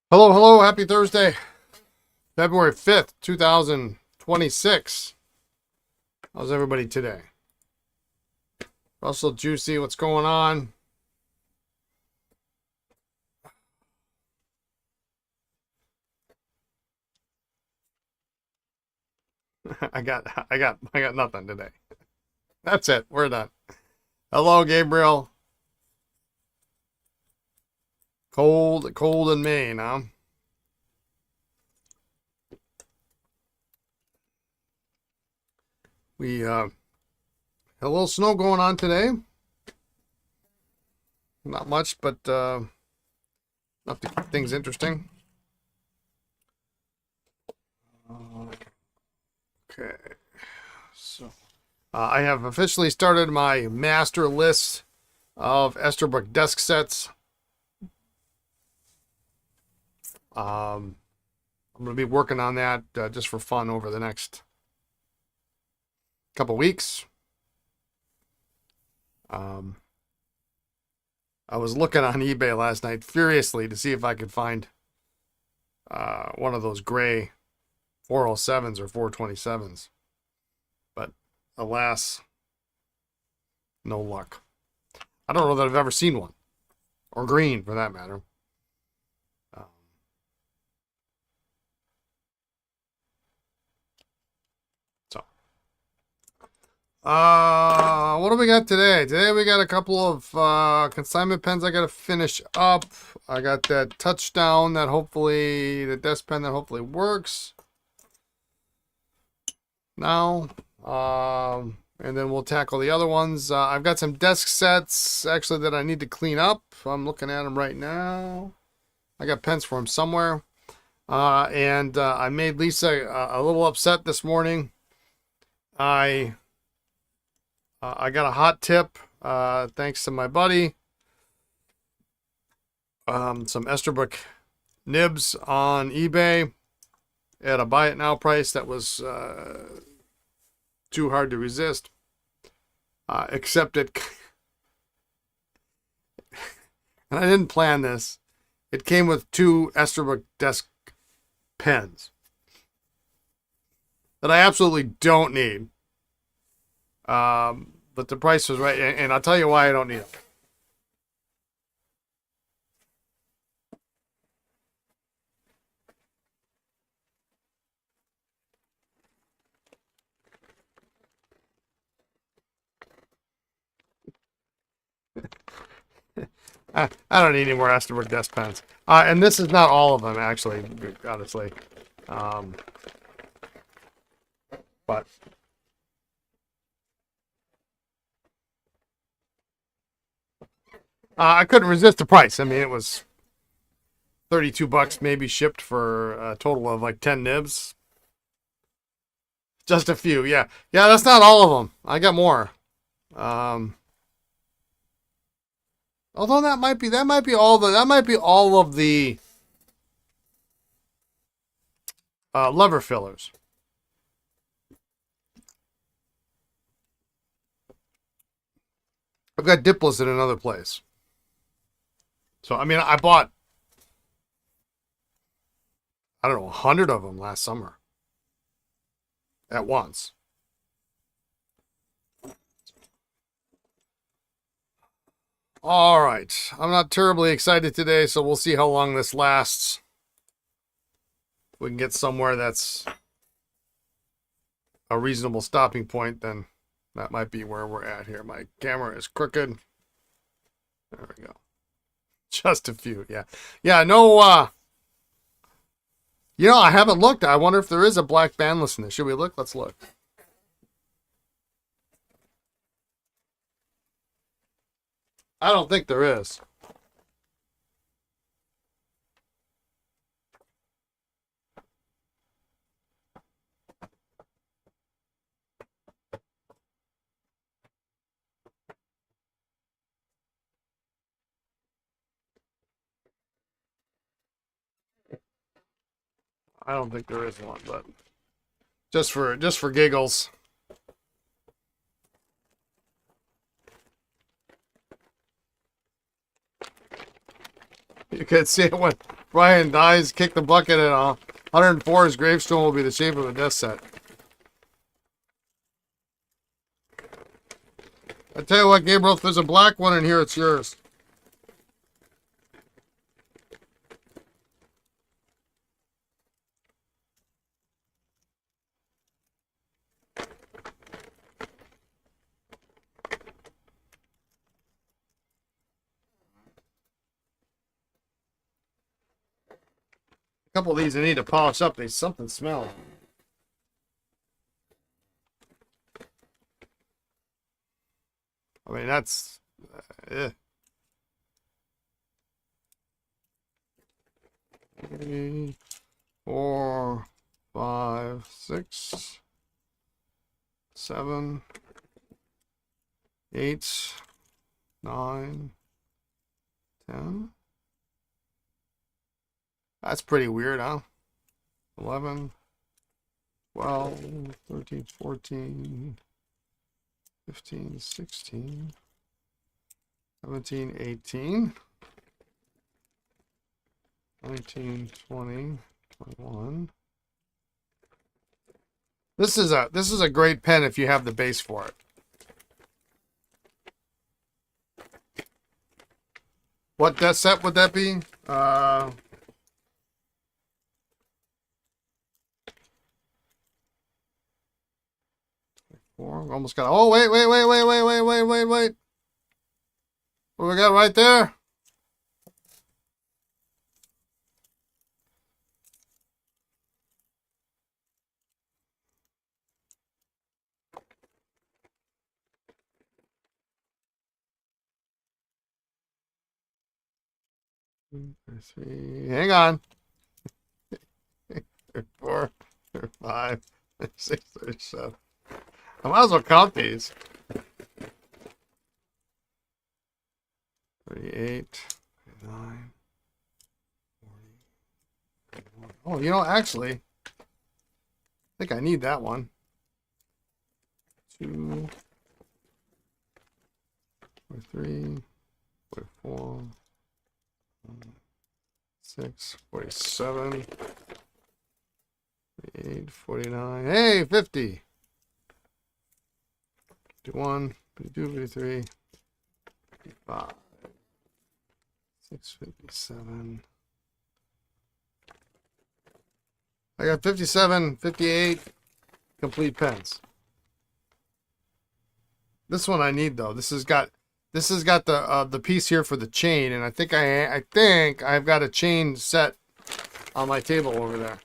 Hello, hello, happy Thursday, February 5th, 2026. How's everybody today? Russell, Juicy, what's going on? I got nothing today. That's it. We're done. Hello, Gabriel. Cold in Maine, huh? We had a little snow going on today. Not much, but enough to keep things interesting. Okay, so I have officially started my master list of Esterbrook desk sets. I'm going to be working on that just for fun over the next couple weeks. I was looking on eBay last night furiously to see if I could find one of those gray 407s or 427s. But alas, no luck. I don't know that I've ever seen one. Or green, for that matter. What do we got today? Today we got a couple of consignment pens I got to finish up. I got that touchdown that hopefully, the desk pen that hopefully works now. And then we'll tackle the other ones. I've got some desk sets actually that I need to clean up. I'm looking at them right now. I got pens for them somewhere. And I made Lisa a little upset this morning. I got a hot tip, thanks to my buddy. Some Esterbrook nibs on eBay at a buy it now price that was too hard to resist. Except it, and I didn't plan this, it came with two Esterbrook desk pens that I absolutely don't need. But the price was right, and I'll tell you why I don't need them. I don't need any more Esterbrook desk pens. And this is not all of them, actually, honestly. But I couldn't resist the price. I mean, it was 32 bucks maybe shipped for a total of like 10 nibs. Just a few, yeah. Yeah, that's not all of them. I got more. Although that might be all of the lever fillers. I've got Diplos in another place. So, I mean, I bought, I don't know, 100 of them last summer. At once. All right. I'm not terribly excited today, so we'll see how long this lasts. If we can get somewhere that's a reasonable stopping point, then that might be where we're at here. My camera is crooked. There we go. Just a few, yeah. Yeah, no, I haven't looked. I wonder if there is a black bandless in this. Should we look? Let's look. I don't think there is. I don't think there is one, but just for giggles. You can see it Brian dies, kick the bucket, and 104, his gravestone will be the shape of a death set. I tell you what, Gabriel, if there's a black one in here, it's yours. A couple of these I need to polish up. They something smell. I mean, that's... eh. 3, 4, 5, 6, 7, 8, 9, 10. That's pretty weird, huh? 11, 12, 13, 14, 15, 16, 17, 18, 19, 20, 21. This is a great pen if you have the base for it. What death set would that be? Four. Almost got. Oh wait. What do we got right there? Three. Hang on. 4, 5, 6, 7. I might as well count these. 38, 39, 40, 41. Oh, you know, actually, I think I need that one. 2, 43, 44, 6, 47, 48, 49. Hey, 50. 51, 52, 53, 55, 657. I got 57, 58 complete pens. This one I need though. This has got the piece here for the chain, and I think I've got a chain set on my table over there.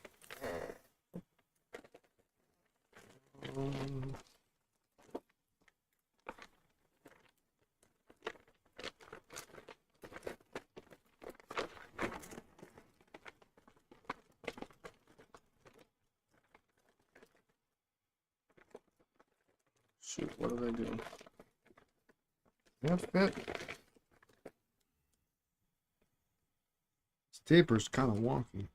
Shoot, what did I do? That fit? This taper's kind of wonky.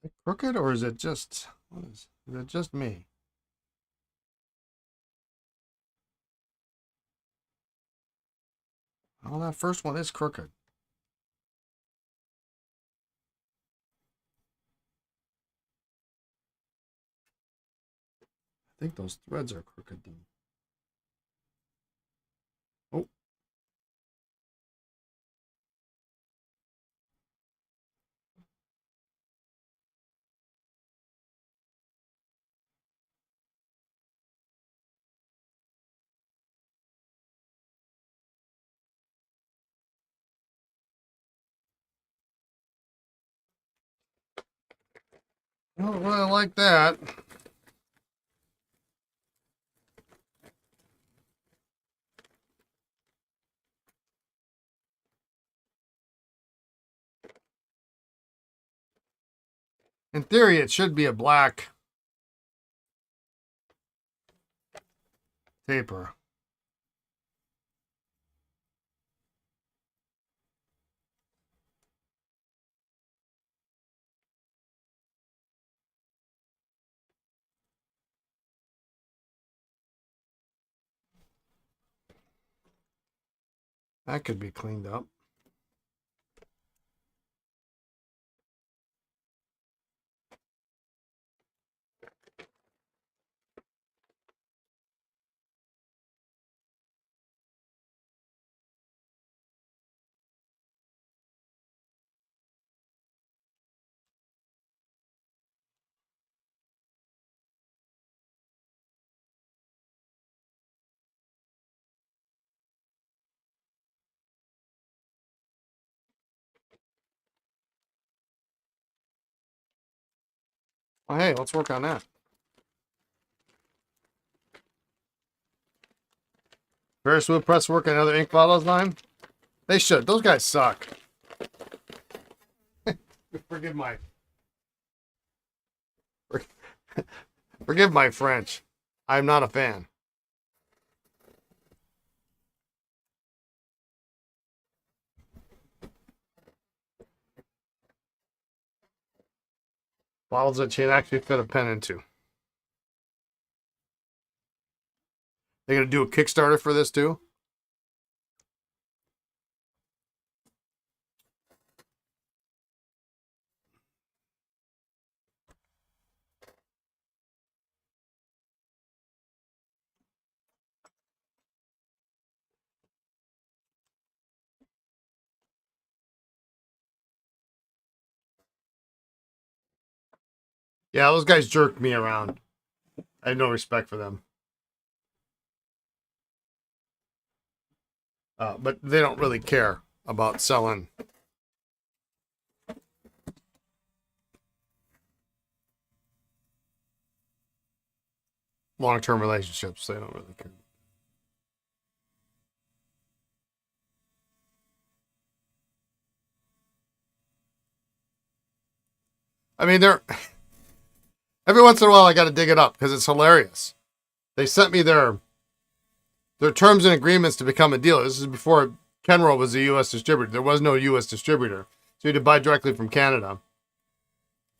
Is it crooked, or is it just is it just me? Oh, that first one is crooked. I think those threads are crooked then. Oh. I don't really like that. In theory, it should be a black taper. That could be cleaned up. Oh, hey, let's work on that. Ferris wheel press work on another ink bottle line? They should. Those guys suck. Forgive my forgive my French. I'm not a fan. Bottles that you can actually fit a pen into. They gonna do a Kickstarter for this too? Yeah, those guys jerked me around. I had no respect for them. But they don't really care about selling long-term relationships. They don't really care. I mean, they're every once in a while I got to dig it up because it's hilarious. They sent me their terms and agreements to become a dealer. This is before Kenro was a U.S. distributor. There was no U.S. distributor, so you had to buy directly from Canada.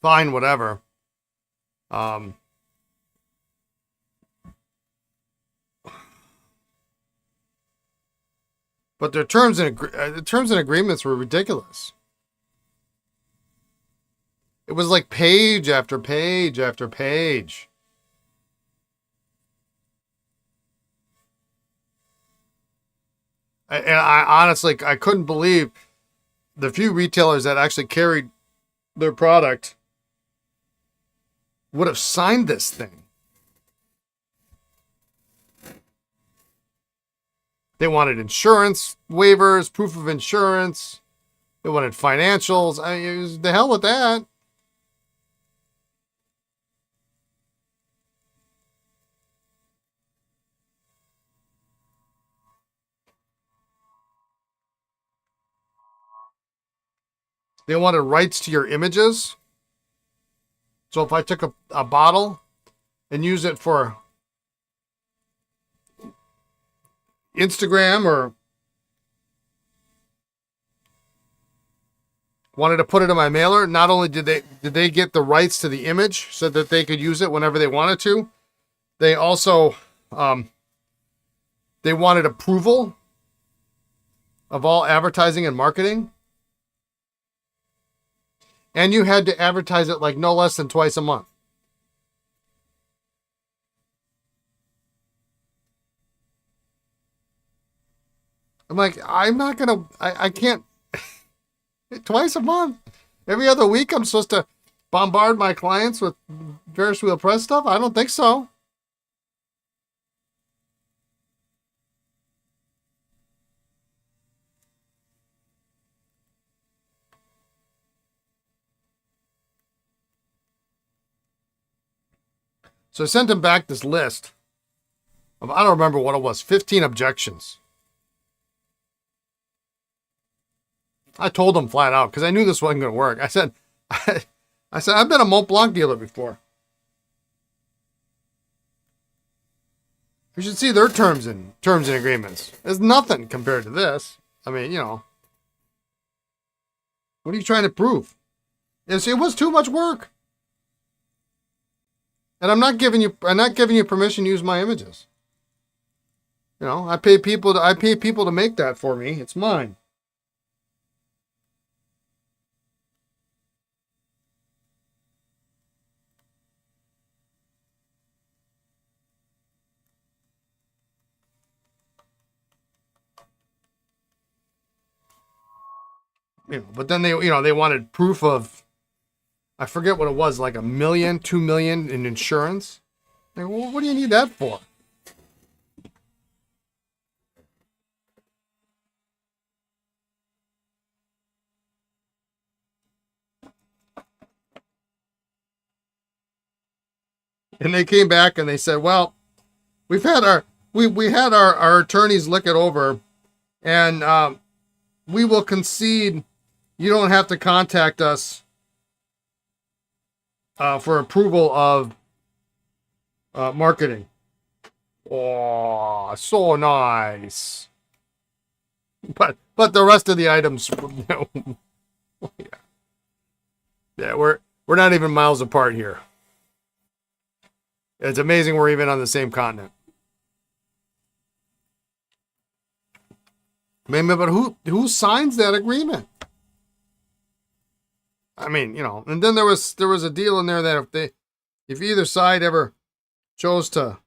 Fine, whatever. But their terms and agreements were ridiculous. It was like page after page after page. And I honestly, I couldn't believe the few retailers that actually carried their product would have signed this thing. They wanted insurance waivers, proof of insurance. They wanted financials. I mean, it was the hell with that. They wanted rights to your images. So if I took a bottle and use it for Instagram or wanted to put it in my mailer, not only did they get the rights to the image so that they could use it whenever they wanted to, they also they wanted approval of all advertising and marketing. And you had to advertise it like no less than twice a month. I'm like, I'm not going to, I can't, twice a month. Every other week, I'm supposed to bombard my clients with Ferris wheel press stuff? I don't think so. So I sent him back this list of, I don't remember what it was, 15 objections. I told him flat out because I knew this wasn't going to work. I said, I've been a Mont Blanc dealer before. You should see their terms and agreements. There's nothing compared to this. I mean, you know, what are you trying to prove? It was too much work. And I'm not giving you permission to use my images. You know, I pay people to make that for me. It's mine. You know, but then they wanted proof of, I forget what it was, like $1 million, $2 million in insurance. Like, well, what do you need that for? And they came back and they said, well, we've had our attorneys look it over, and we will concede you don't have to contact us for approval of marketing. Oh, so nice. But the rest of the items, you know, yeah, we're not even miles apart here. It's amazing we're even on the same continent. Maybe, but who signs that agreement? I mean, you know, and then there was a deal in there that if either side ever chose to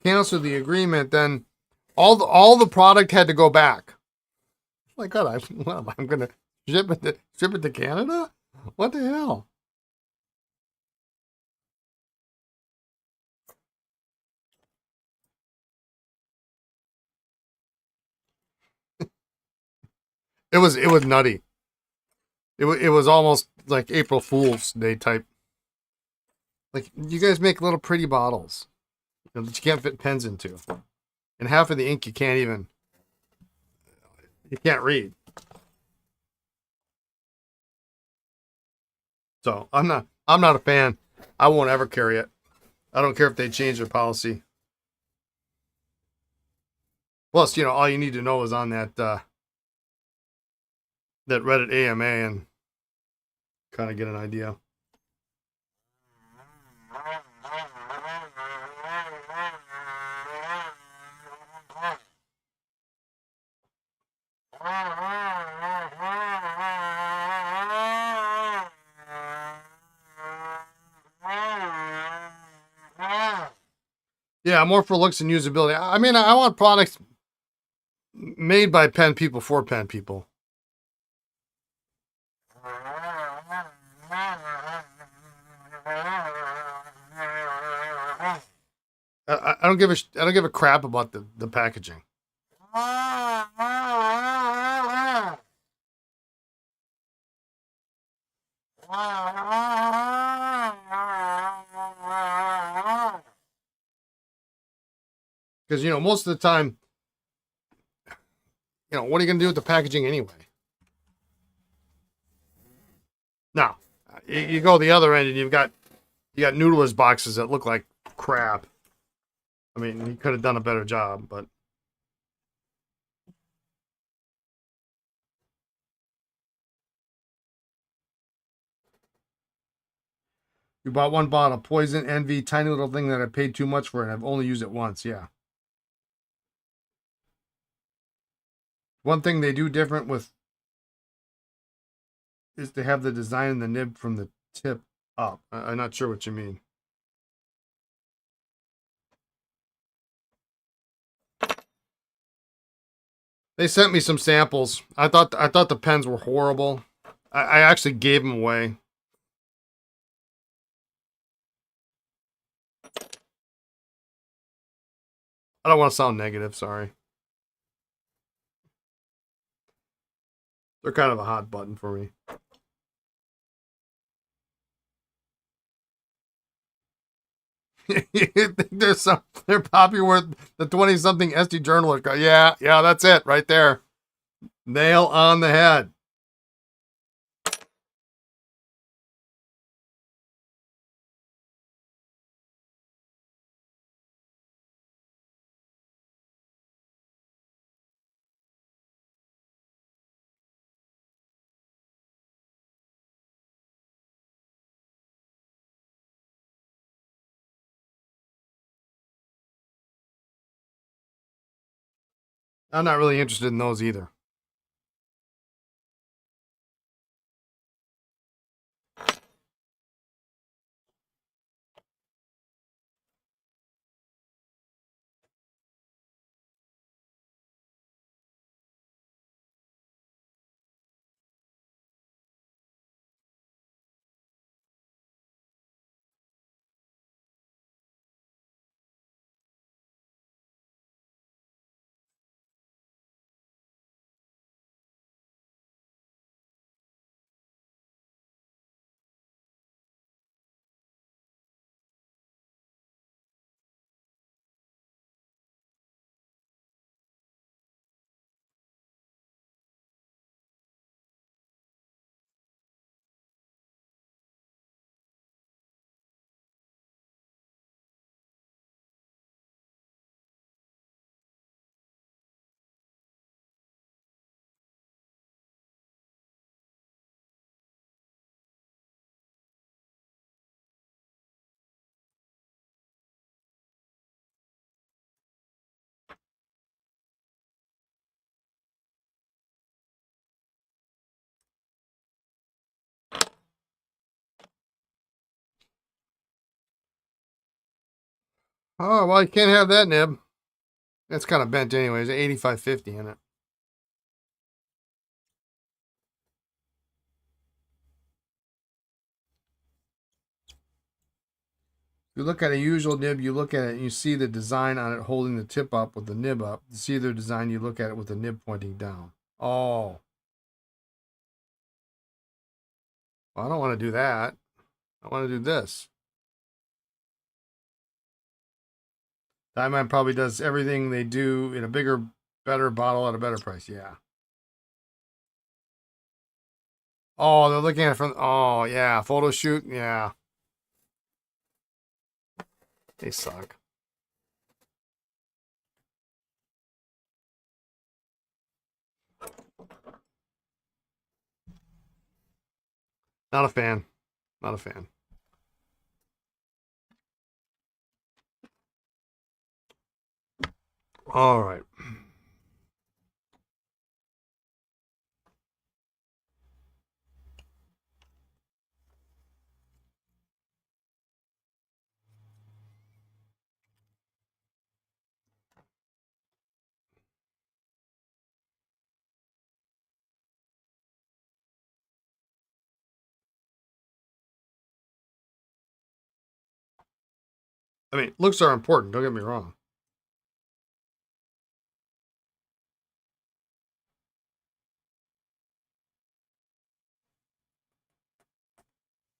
cancel the agreement, then all the product had to go back. My God, I'm gonna ship it to Canada? What the hell? It was nutty. It was almost like April Fool's Day type. Like, you guys make little pretty bottles, you know, that you can't fit pens into, and half of the ink you can't read. So I'm not a fan. I won't ever carry it. I don't care if they change their policy. Plus, you know, all you need to know is on that Reddit AMA and kind of get an idea. Yeah, more for looks and usability. I mean, I want products made by pen people for pen people. I don't give a crap about the packaging. Because, you know, most of the time, you know, what are you going to do with the packaging anyway? Now, you go the other end and you got Noodler's boxes that look like crap. I mean, he could have done a better job, but you bought one bottle, Poison Envy, tiny little thing that I paid too much for, and I've only used it once. Yeah. One thing they do different with is to have the design in the nib from the tip up. I'm not sure what you mean. They sent me some samples. I thought the pens were horrible. I actually gave them away. I don't want to sound negative, sorry. They're kind of a hot button for me. You think they're popular with the 20-something SD journalist? Yeah, that's it right there. Nail on the head. I'm not really interested in those either. Oh, well, you can't have that nib. It's kind of bent anyways. 8550 in it. If you look at a usual nib, you look at it and you see the design on it holding the tip up with the nib up. To see their design, you look at it with the nib pointing down. Oh. Well, I don't want to do that. I want to do this. Diamond probably does everything they do in a bigger, better bottle at a better price. Yeah. Oh, they're looking at it from. Oh, yeah. Photo shoot. Yeah. They suck. Not a fan. Not a fan. All right. I mean, looks are important. Don't get me wrong.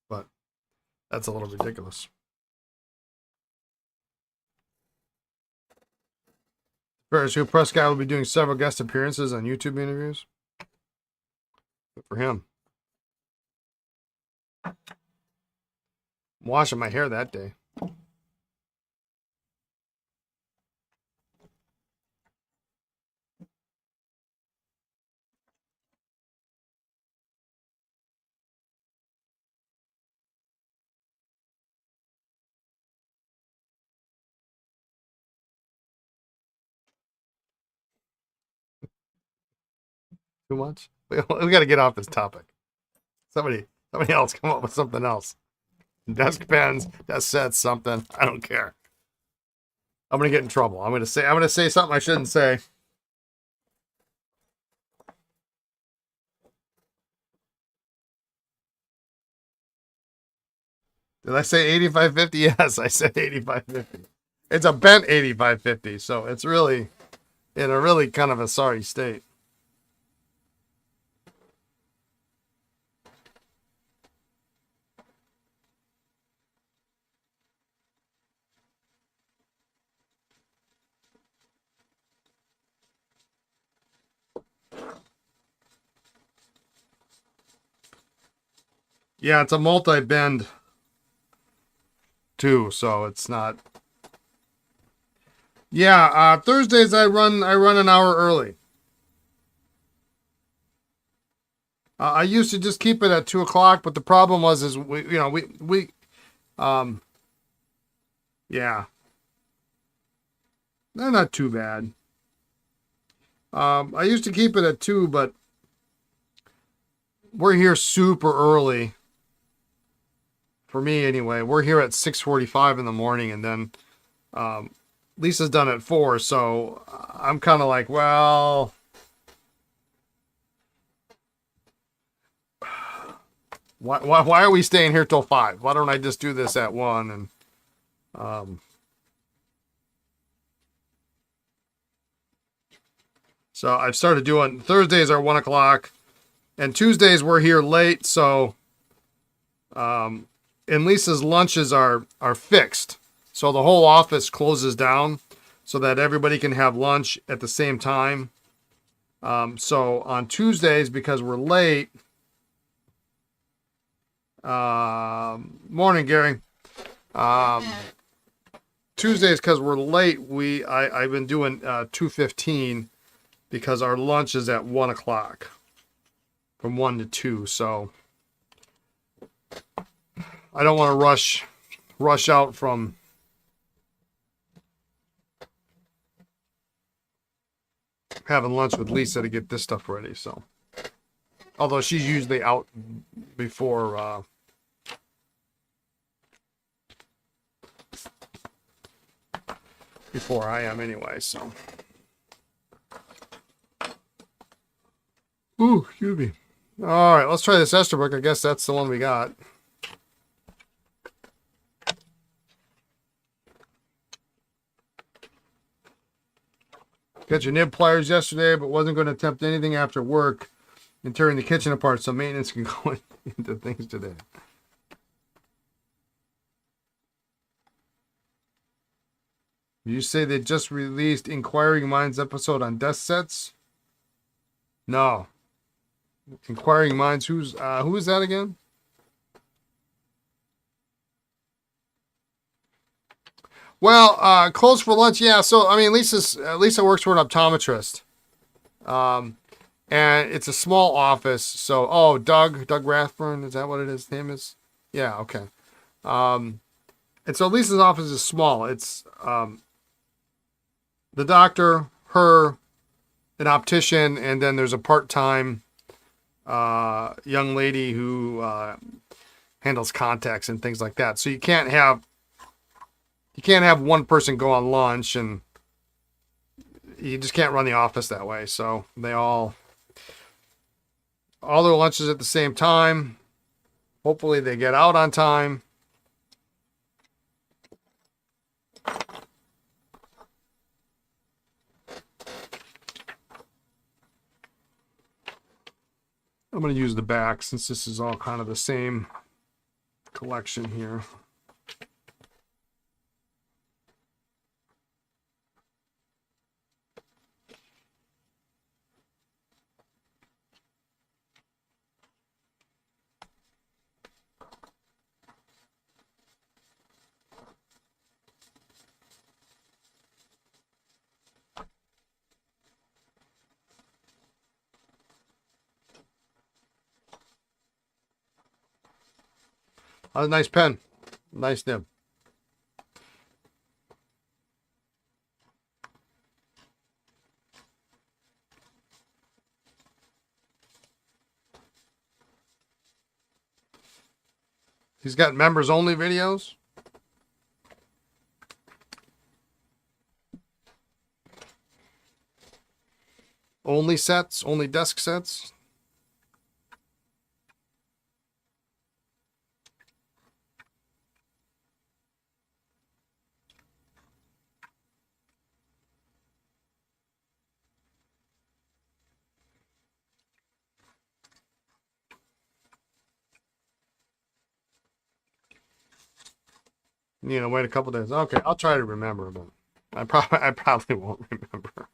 But that's a little ridiculous. Ferris, who press guy will be doing several guest appearances on YouTube interviews. Good for him. I'm washing my hair that day. Too much? We got to get off this topic. Somebody else come up with something else. Desk pens, desk sets, something. I don't care. I'm gonna get in trouble. I'm gonna say something I shouldn't say. Did I say 8550? Yes, I said 8550. It's a bent 8550, so it's really in a really kind of a sorry state. Yeah, it's a multi-bend too, so it's not. Yeah, Thursdays I run an hour early. I used to just keep it at 2 o'clock, but the problem was is we um yeah, they're not too bad. I used to keep it at 2, but we're here super early for me anyway. We're here at 6:45 in the morning, and then um, Lisa's done at 4, so I'm kind of like, well, why are we staying here till 5? Why don't I just do this at 1? And um, so I've started doing Thursdays are 1 o'clock, and Tuesdays we're here late. So and Lisa's lunches are fixed, so the whole office closes down so that everybody can have lunch at the same time. So on Tuesdays, because we're late, morning, Gary. Um, Tuesdays, because we're late, I've been doing 2:15 because our lunch is at 1 o'clock, from 1 to 2. So I don't want to rush out from having lunch with Lisa to get this stuff ready. So, although she's usually out before I am anyway. So, ooh, excuse me. All right, let's try this Esterbrook. I guess that's the one we got. Got your nib pliers yesterday, but wasn't going to attempt anything after work and tearing the kitchen apart, so maintenance can go into things today. You say they just released Inquiring Minds episode on desk sets? No. Inquiring Minds, who is that again? Well, closed for lunch, yeah. So I mean, Lisa works for an optometrist, and it's a small office. So Doug Rathburn, is that what it is? His name is? Yeah, okay. And so Lisa's office is small. It's the doctor, her, an optician, and then there's a part-time young lady who handles contacts and things like that. So you can't have one person go on lunch, and you just can't run the office that way. So they all their lunches at the same time. Hopefully they get out on time. I'm going to use the back since this is all kind of the same collection here. A nice pen. Nice nib. He's got members only videos. Only sets, only desk sets. Wait a couple days. Okay, I'll try to remember, but I probably won't remember.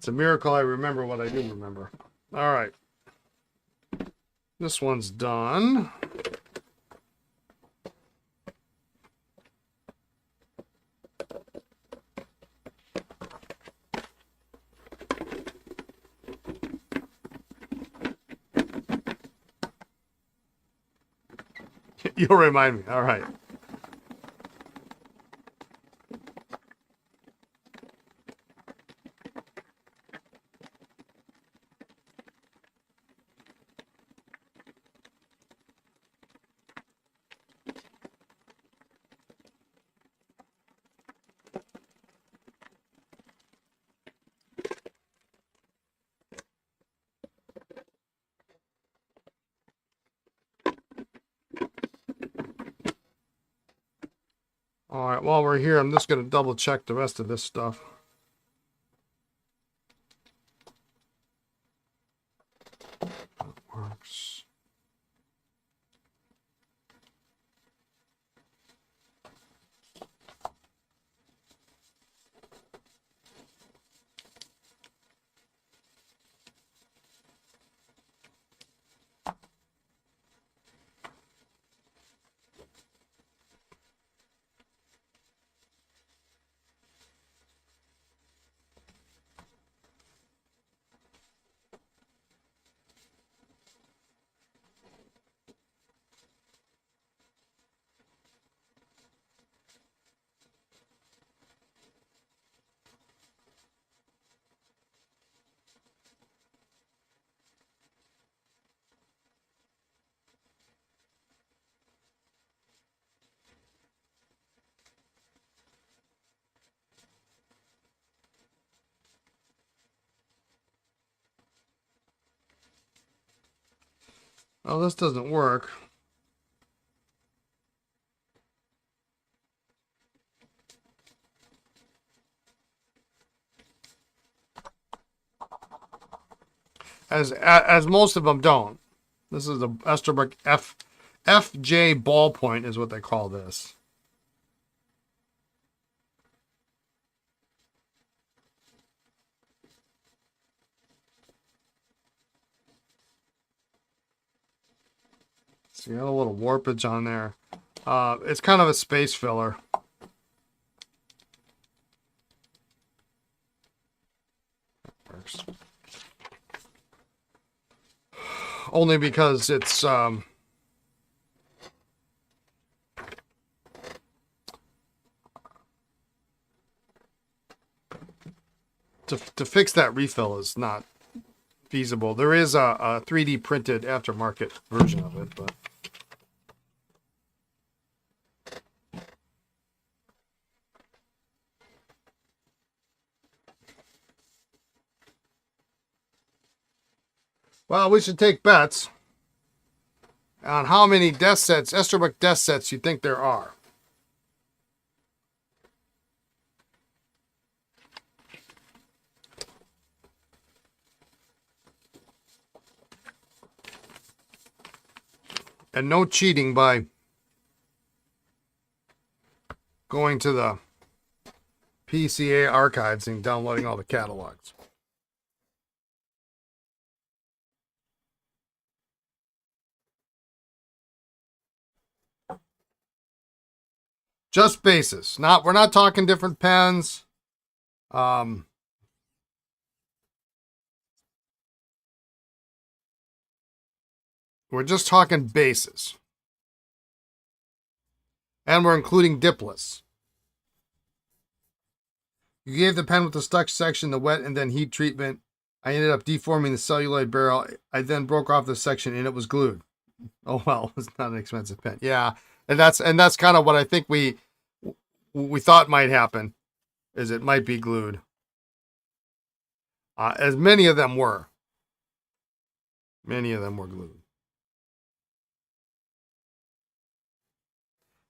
It's a miracle I remember what I do remember. All right. This one's done. You'll remind me. All right. All right, while we're here, I'm just going to double check the rest of this stuff. That works. Oh, this doesn't work. As most of them don't. This is the Esterbrook FJ ballpoint is what they call this. So you got a little warpage on there. It's kind of a space filler. That works. Only because it's to fix that refill is not feasible. There is a 3D printed aftermarket version of it, but well, we should take bets on how many desk sets, Esterbrook desk sets, you think there are. And no cheating by going to the PCA archives and downloading all the catalogs. Just bases. We're not talking different pens. We're just talking bases. And we're including dipless. You gave the pen with the stuck section the wet and then heat treatment. I ended up deforming the celluloid barrel. I then broke off the section and it was glued. Oh well, it's not an expensive pen. Yeah. And that's kind of what I think we thought might happen, is it might be glued. As many of them were. Many of them were glued.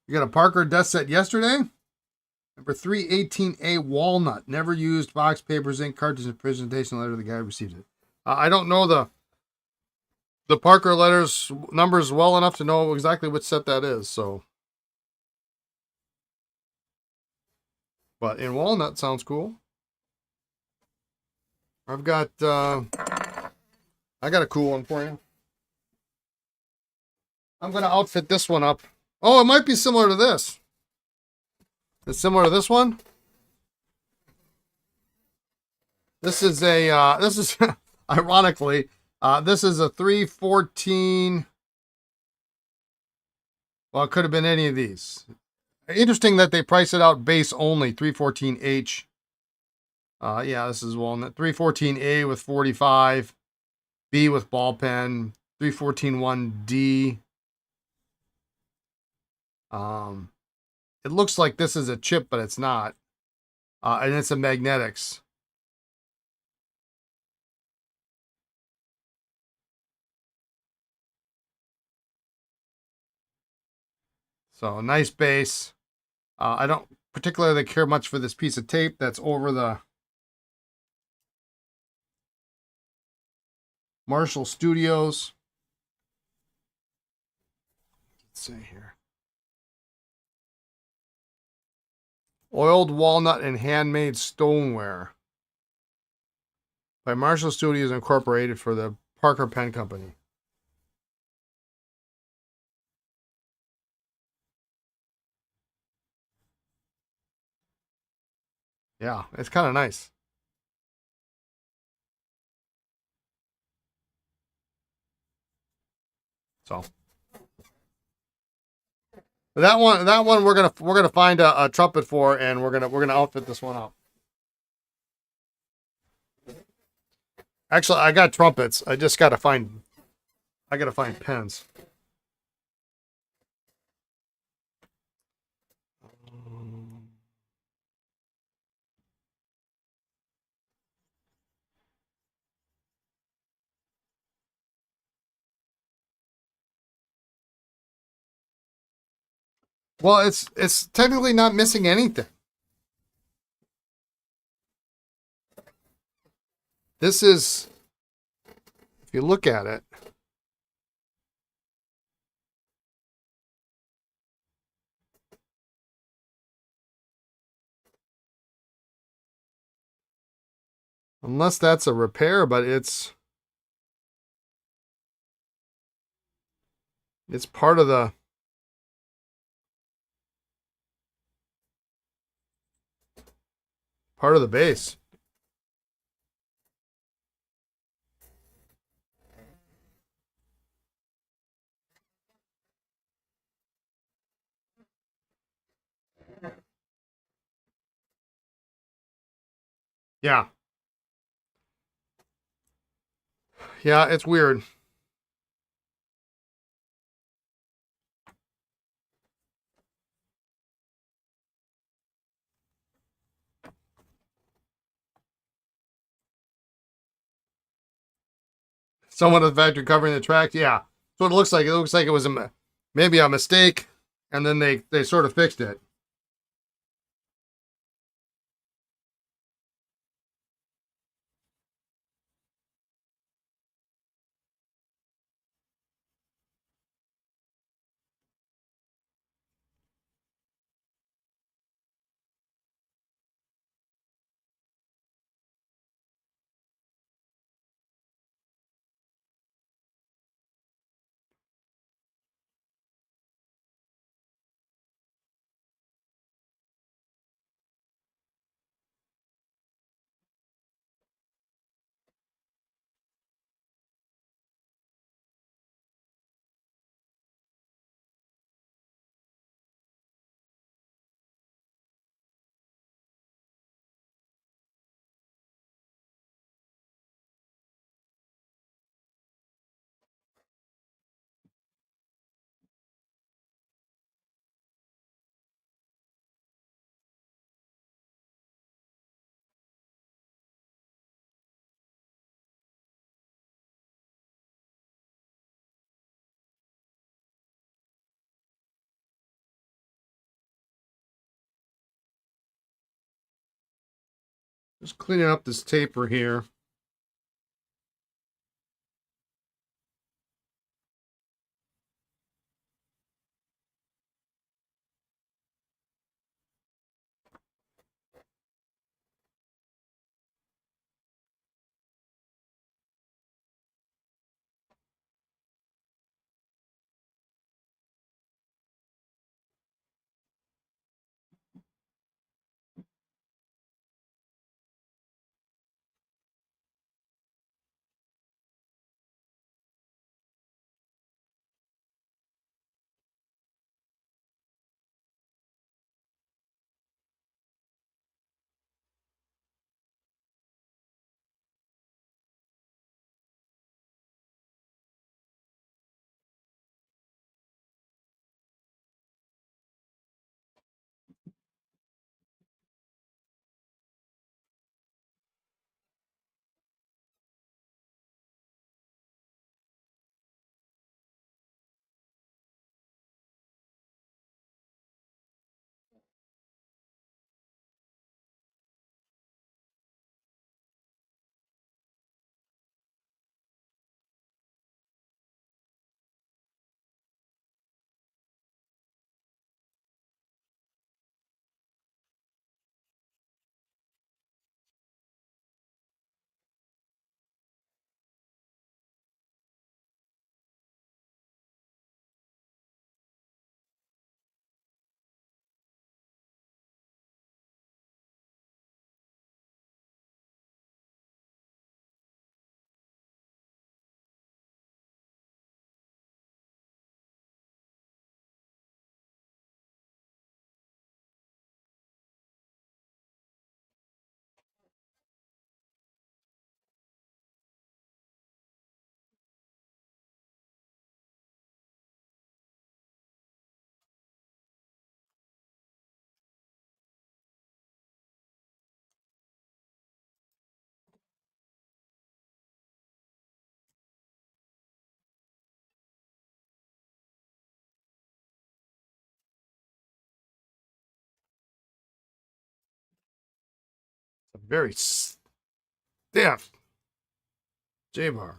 You got a Parker desk set yesterday? Number 318A walnut. Never used, box, papers, ink, cartridge, and presentation letter. The guy received it. I don't know the Parker letters numbers well enough to know exactly which set that is, so. But in walnut sounds cool. I've got I got a cool one for you. I'm gonna outfit this one up. Oh, it might be similar to this. It's similar to this one. This is a this is ironically this is a 314. Well, it could have been any of these. Interesting that they price it out base only 314H. Yeah, this is walnut. 314A with 45, B with ball pen, 314-1D. It looks like this is a chip, but it's not. And it's a magnetics. So a nice base. I don't particularly care much for this piece of tape that's over the Marshall Studios. Let's see here. Oiled walnut and handmade stoneware by Marshall Studios Incorporated for the Parker Pen Company. Yeah, it's kind of nice. So that one we're gonna find a trumpet for, and we're gonna outfit this one up. Actually, I got trumpets. I gotta find pens. Well, it's technically not missing anything. This is, if you look at it, unless that's a repair, but it's part of the base. Yeah. Yeah, it's weird. Someone at the factory covering the track. Yeah. So it looks like. It looks like it was maybe a mistake, and then they sort of fixed it. Just cleaning up this taper here. Very stiff. J-bar.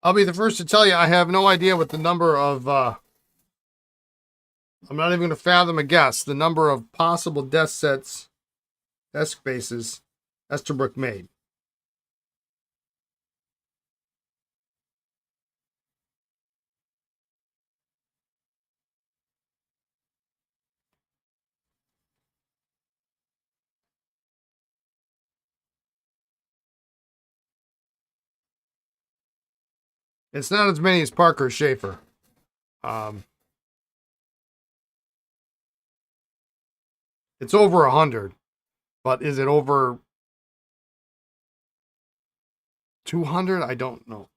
I'll be the first to tell you, I have no idea what the number of, I'm not even going to fathom a guess, the number of possible desk bases, Esterbrook made. It's not as many as Parker Schaefer. It's over 100, but is it over 200? I don't know.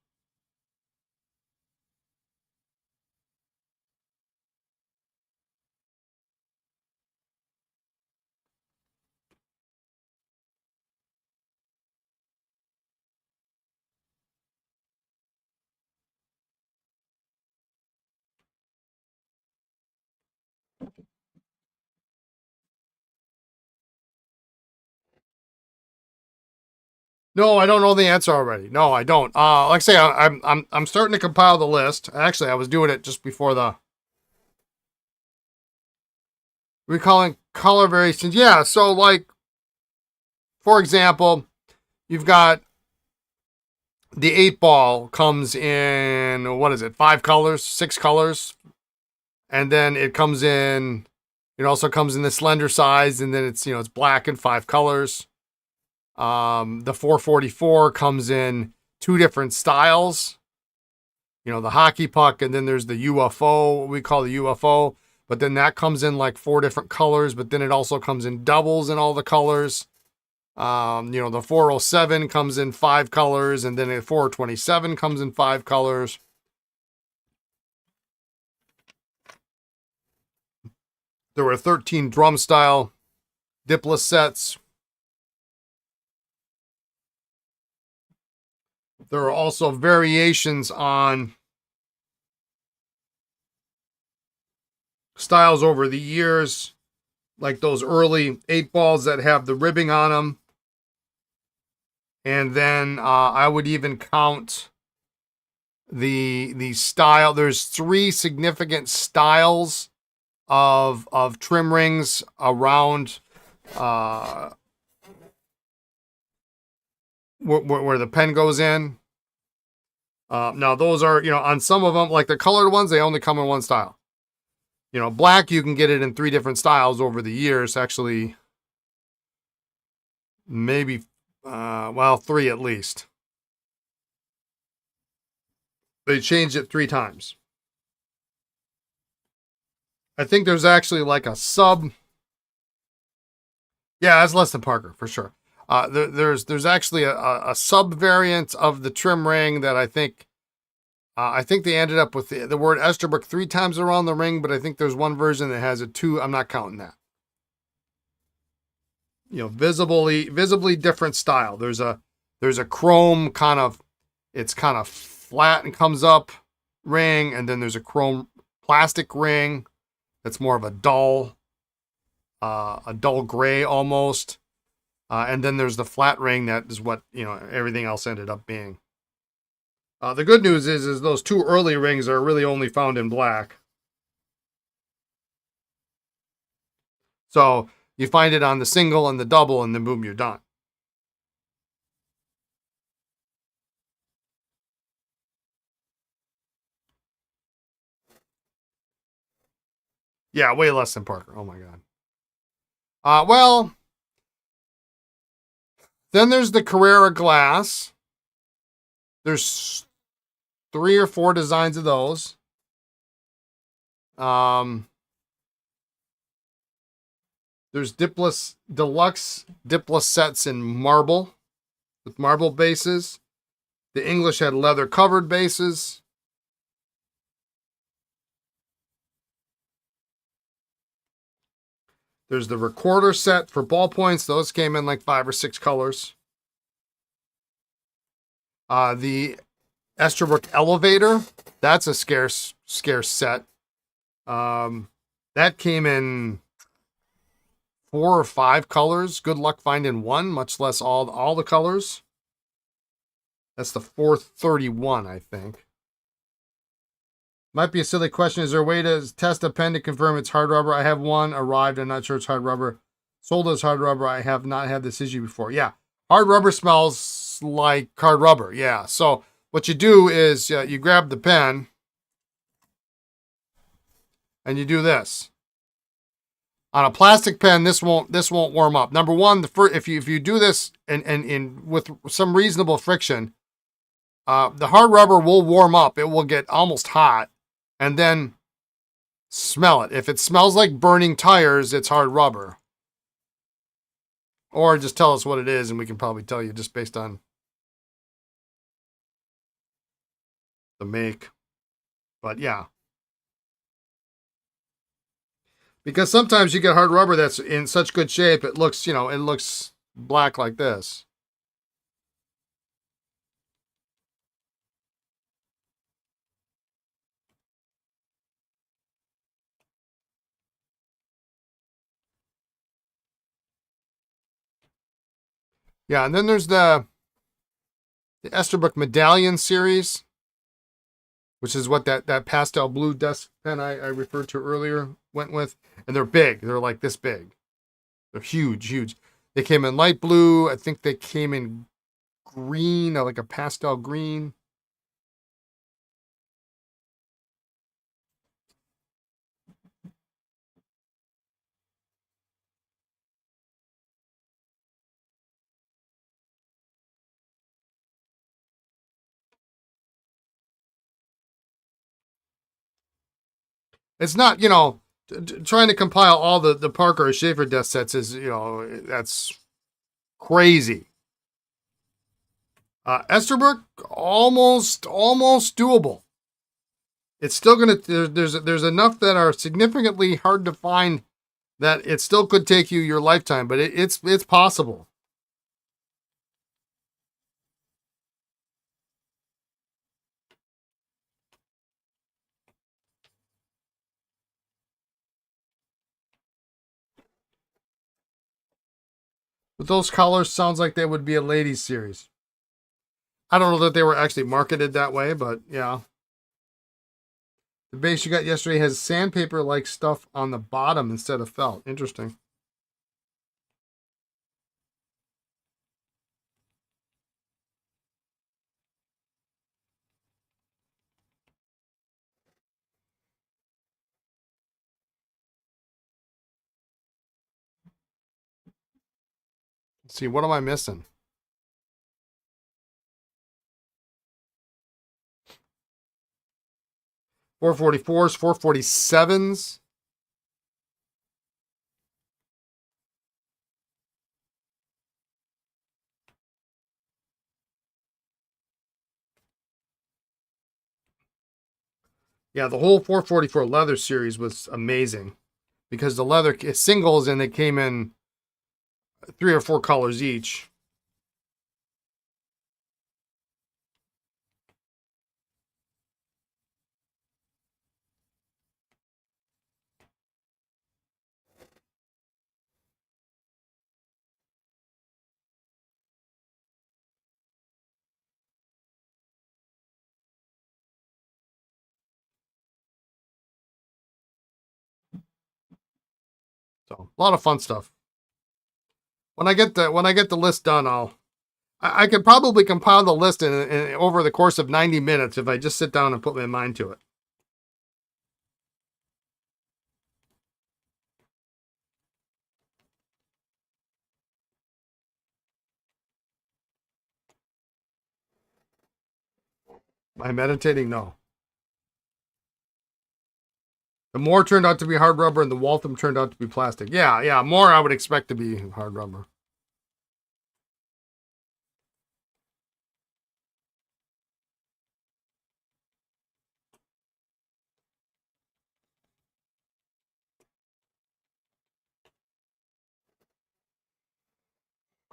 No, I don't know the answer already. No, I don't. Like I say, I'm starting to compile the list. Actually, I was doing it just before the recalling color variations. Yeah, so like, for example, you've got the 8-ball comes in, what is it, 5 colors, 6 colors, and then it comes in. It also comes in the slender size, and then it's black in 5 colors. The 444 comes in 2 different styles. The hockey puck, and then there's the UFO, what we call the UFO. But then that comes in like 4 different colors, but then it also comes in doubles in all the colors. The 407 comes in 5 colors, and then the 427 comes in 5 colors. There were 13 drum style Diplo sets. There are also variations on styles over the years, like those early 8-balls that have the ribbing on them. And then I would even count the style. There's 3 significant styles of trim rings around where the pen goes in. Now those are, on some of them, like the colored ones, they only come in 1 style. Black, you can get it in 3 different styles over the years. Actually, maybe, 3 at least. They changed it 3 times. I think there's actually like a sub. Yeah, that's less than Parker for sure. There's actually a sub variant of the trim ring that I think they ended up with the word Esterbrook 3 times around the ring, but I think there's one version that has a 2. I'm not counting that. Visibly different style. There's a chrome it's kind of flat and comes up ring, and then there's a chrome plastic ring that's more of a dull gray almost. And then there's the flat ring that is what, everything else ended up being. The good news is those 2 early rings are really only found in black. So you find it on the single and the double, and then boom, you're done. Yeah, way less than Parker. Oh my God. Then there's the Carrera glass. There's 3 or 4 designs of those. There's deluxe Diplo sets in marble with marble bases. The English had leather covered bases. There's the recorder set for ballpoints. Those came in like 5 or 6 colors. The Esterbrook elevator, that's a scarce set. That came in 4 or 5 colors. Good luck finding one, much less all the colors. That's the 431, I think. Might be a silly question. Is there a way to test a pen to confirm it's hard rubber? I have one arrived. I'm not sure it's hard rubber. Sold as hard rubber. I have not had this issue before. Yeah, hard rubber smells like hard rubber. Yeah. So what you do is you grab the pen and you do this. On a plastic pen, this won't warm up. Number one, if you do this and with some reasonable friction, the hard rubber will warm up. It will get almost hot, and then smell it. If it smells like burning tires, it's hard rubber. Or just tell us what it is, and we can probably tell you just based on the make. But yeah. Because sometimes you get hard rubber that's in such good shape, it looks black like this. Yeah, and then there's the Esterbrook Medallion series, which is what that pastel blue desk pen I referred to earlier went with. And they're big. They're like this big. They're huge, huge. They came in light blue. I think they came in green, like a pastel green. It's not, trying to compile all the Parker or Schaefer desk sets is, that's crazy. Esterbrook, almost doable. It's still gonna there's enough that are significantly hard to find that it still could take you your lifetime, but it's possible. But those colors sounds like they would be a ladies series. I don't know that they were actually marketed that way, but yeah. The base you got yesterday has sandpaper-like stuff on the bottom instead of felt. Interesting. Let's see, what am I missing? .444s, 447s. Yeah, the whole 444 leather series was amazing because the leather singles and they came in 3 or 4 colors each. So a lot of fun stuff. When I get the list done, I could probably compile the list in over the course of 90 minutes if I just sit down and put my mind to it. By meditating, no. The Moore turned out to be hard rubber, and the Waltham turned out to be plastic. Yeah, yeah. More I would expect to be hard rubber.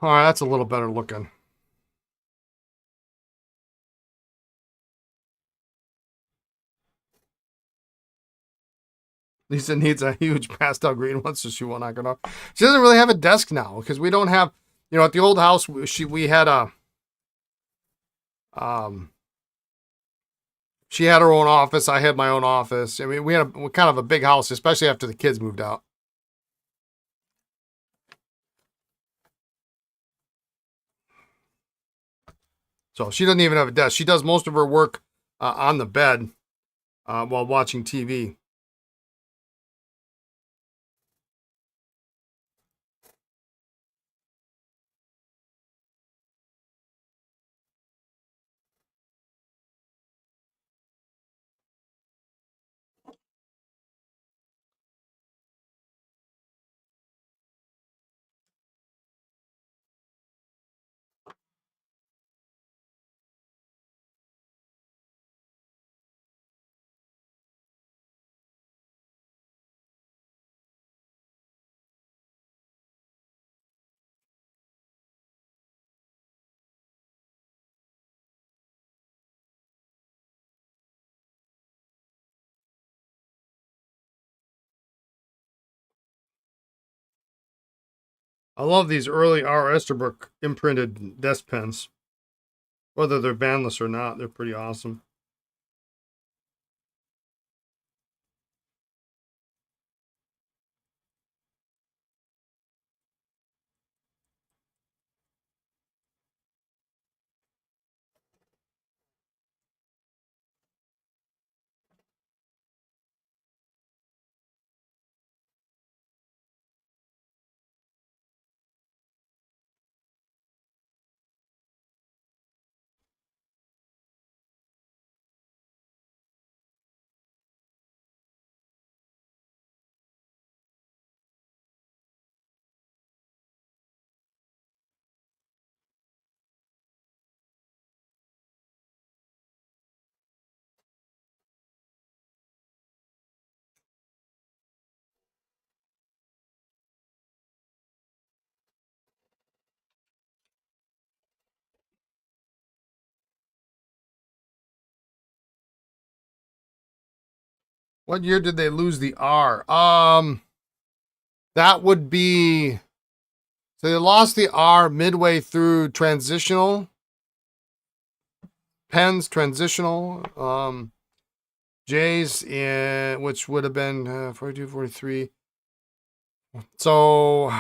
All right, that's a little better looking. Lisa needs a huge pastel green one, so she will knock it off. She doesn't really have a desk now because we don't have, at the old house we had a um she had her own office. I had my own office. I mean, we had kind of a big house, especially after the kids moved out. So she doesn't even have a desk. She does most of her work on the bed while watching TV. I love these early R. Esterbrook imprinted desk pens. Whether they're bandless or not, they're pretty awesome. What year did they lose the R? That would be, so they lost the R midway through transitional pens, transitional J's, in, which would have been 42, 43. So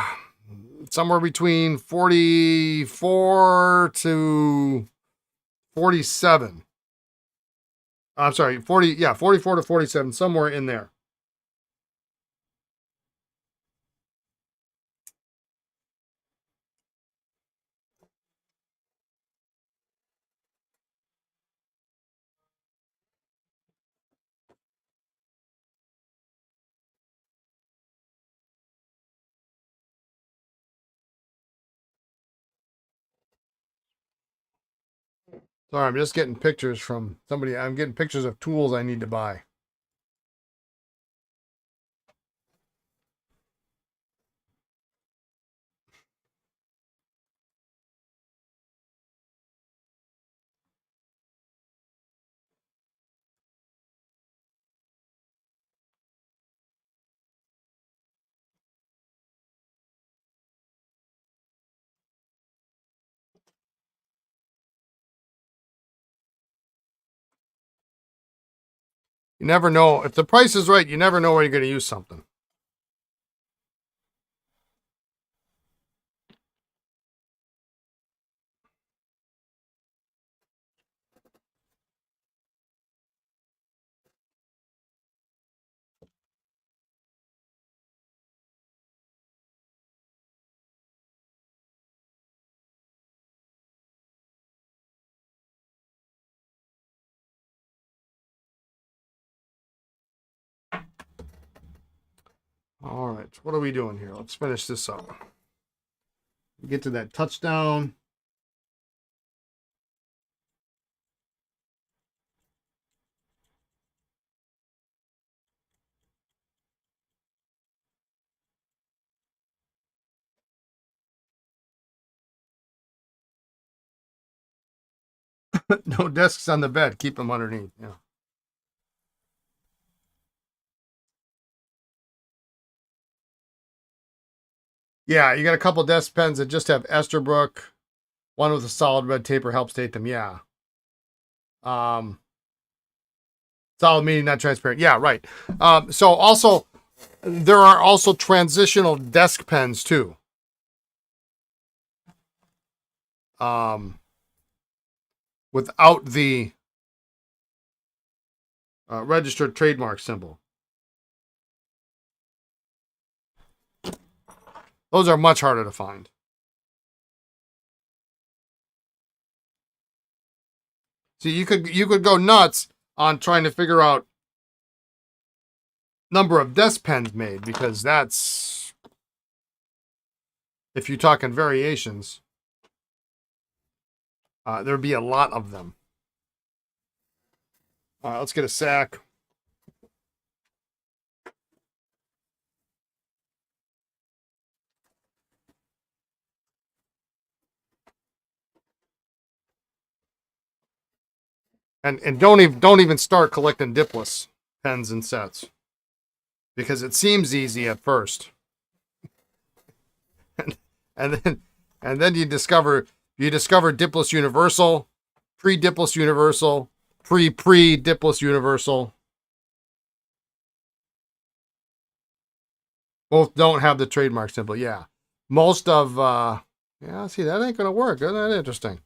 somewhere between 44 to 47. I'm sorry, 44 to 47, somewhere in there. Sorry, I'm just getting pictures from somebody. I'm getting pictures of tools I need to buy. You never know. If the price is right, you never know where you're going to use something. All right, what are we doing here? Let's finish this up. Get to that touchdown. No desks on the bed. Keep them underneath. Yeah. Yeah, you got a couple desk pens that just have Esterbrook. One with a solid red taper helps date them. Yeah. Solid meaning not transparent. Yeah, right. So also, there are also transitional desk pens too. Without the registered trademark symbol. Those are much harder to find. See, you could go nuts on trying to figure out number of desk pens made, because that's, if you're talking variations, there'd be a lot of them. Let's get a sack. And don't even start collecting Diplos pens and sets, because it seems easy at first, and then you discover Diplos Universal, pre-Diplos Universal, pre-Diplos Universal. Both don't have the trademark symbol. Yeah, most of yeah. See, that ain't gonna work. Isn't that interesting?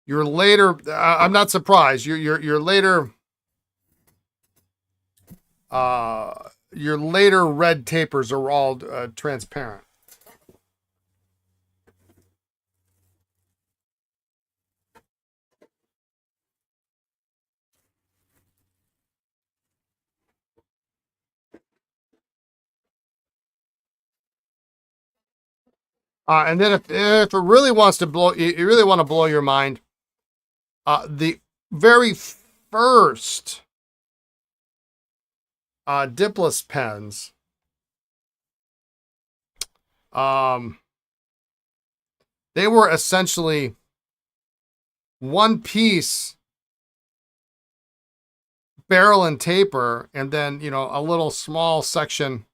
Your later, I'm not surprised. Your later, your later red tapers are all transparent. And then if it really wants to blow, you really want to blow your mind. The very first Diplos pens, they were essentially one piece barrel and taper, and then a little small section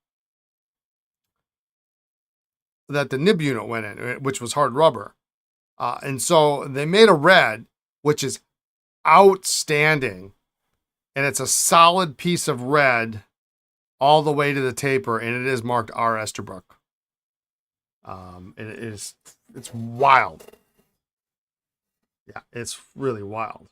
that the nib unit went in, which was hard rubber. And so they made a red, which is outstanding. And it's a solid piece of red all the way to the taper, and it is marked R. Esterbrook. It's wild. Yeah, it's really wild.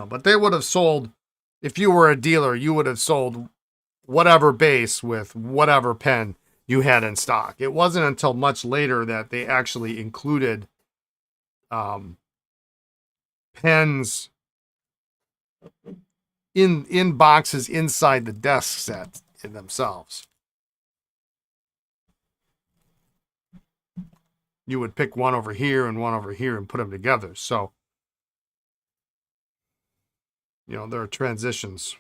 But they would have sold, if you were a dealer, you would have sold whatever base with whatever pen you had in stock. It wasn't until much later that they actually included pens in boxes inside the desk set in themselves. You would pick one over here and one over here and put them together. So, there are transitions.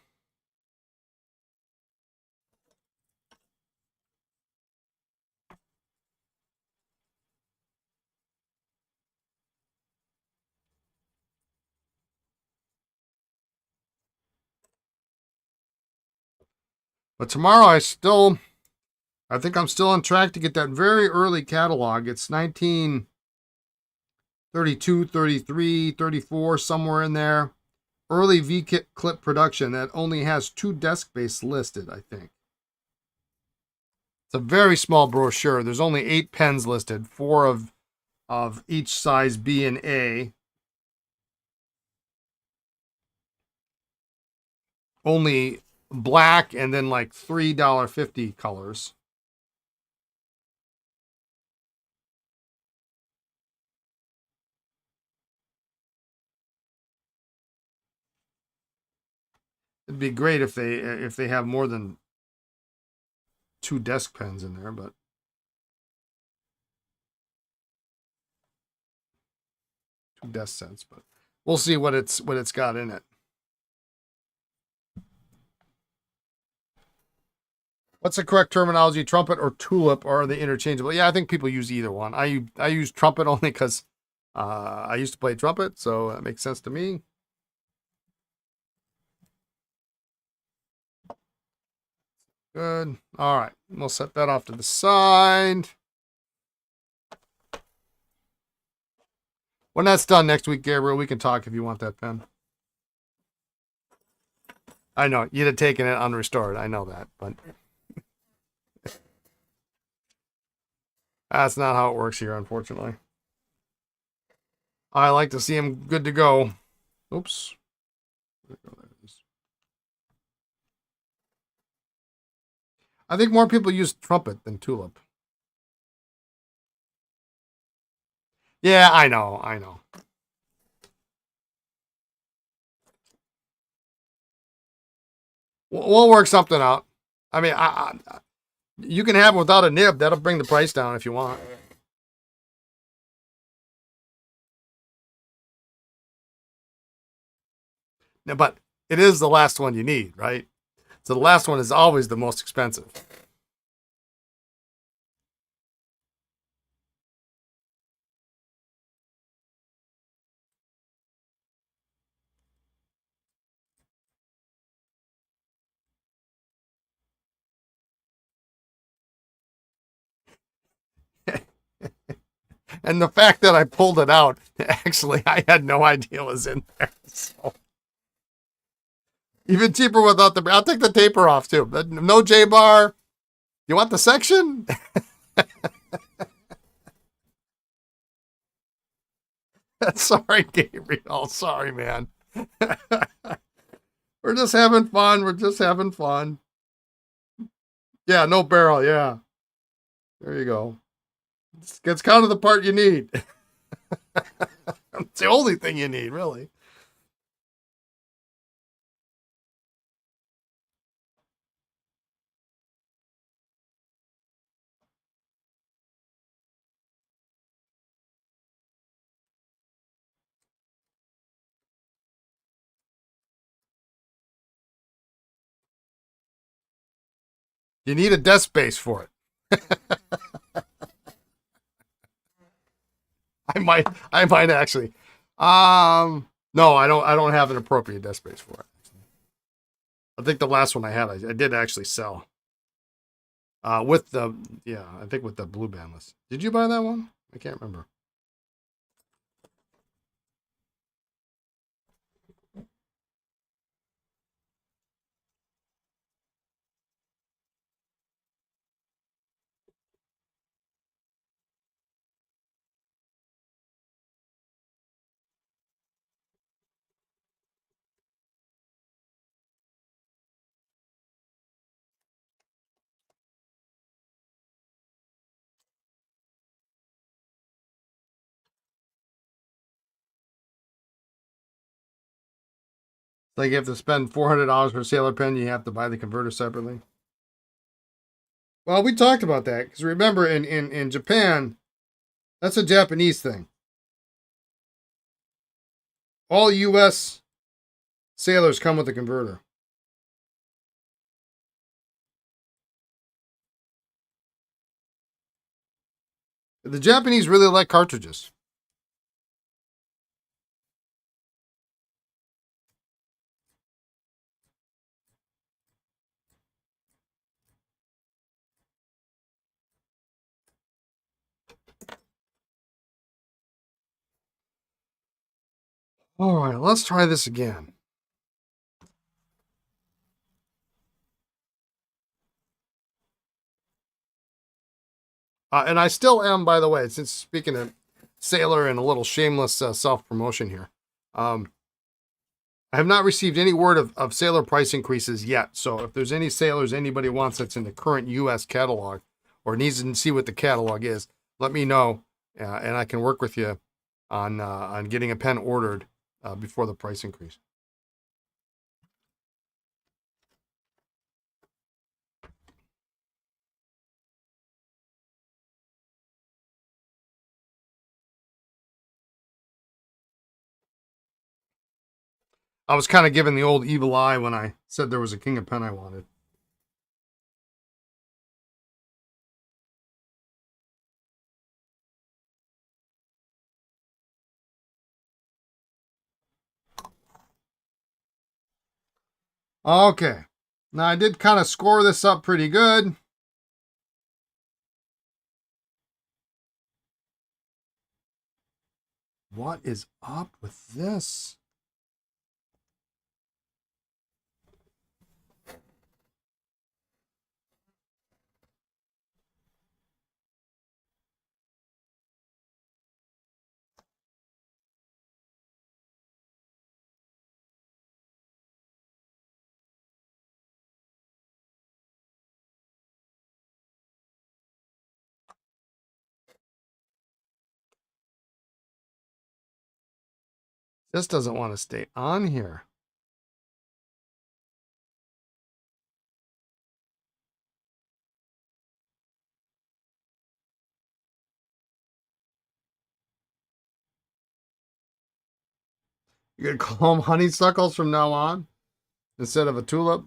But tomorrow I think I'm still on track to get that very early catalog. It's 32, 33, 34, somewhere in there. Early V-Kit clip production that only has 2 desk base listed, I think. It's a very small brochure. There's only 8 pens listed, 4 of each size B and A. Only black and then like $3.50 colors. It'd be great if they have more than 2 desk pens in there, but 2 desk sets, but we'll see what it's got in it. What's the correct terminology? Trumpet or tulip, or are they interchangeable? Yeah, I think people use either one. I use trumpet only because I used to play trumpet, so that makes sense to me. Good. All right, we'll set that off to the side. When that's done next week, Gabriel, we can talk if you want that pen. I know you'd have taken it unrestored. I know that, but that's not how it works here, unfortunately. I like to see him good to go. Oops. I think more people use trumpet than tulip. Yeah, I know. We'll work something out. I mean, you can have it without a nib. That'll bring the price down if you want. Yeah, but it is the last one you need, right? So the last one is always the most expensive. And the fact that I pulled it out, actually, I had no idea it was in there. So. Even cheaper without the. I'll take the taper off too. No J bar. You want the section? Sorry, Gabriel. Sorry, man. We're just having fun. We're just having fun. Yeah, no barrel. Yeah. There you go. It's kind of the part you need. It's the only thing you need, really. You need a desk space for it. I might actually. No, I don't have an appropriate desk space for it. I think the last one I had, I did actually sell. With the, yeah, I think with the blue bandless. Did you buy that one? I can't remember. Like you have to spend $400 for a sailor pen, you have to buy the converter separately. Well, we talked about that because remember in Japan, that's a Japanese thing. All U.S. sailors come with a converter. The Japanese really like cartridges. All right, let's try this again. And I still am, by the way, since speaking of Sailor and a little shameless self-promotion here. I have not received any word of Sailor price increases yet. So if there's any Sailors anybody wants that's in the current U.S. catalog or needs to see what the catalog is, let me know, and I can work with you on getting a pen ordered before the price increase. I was kind of given the old evil eye when I said there was a king of pen I wanted. Okay. Now I did kind of score this up pretty good. What is up with this? This doesn't want to stay on here. You gonna call them honeysuckles from now on instead of a tulip?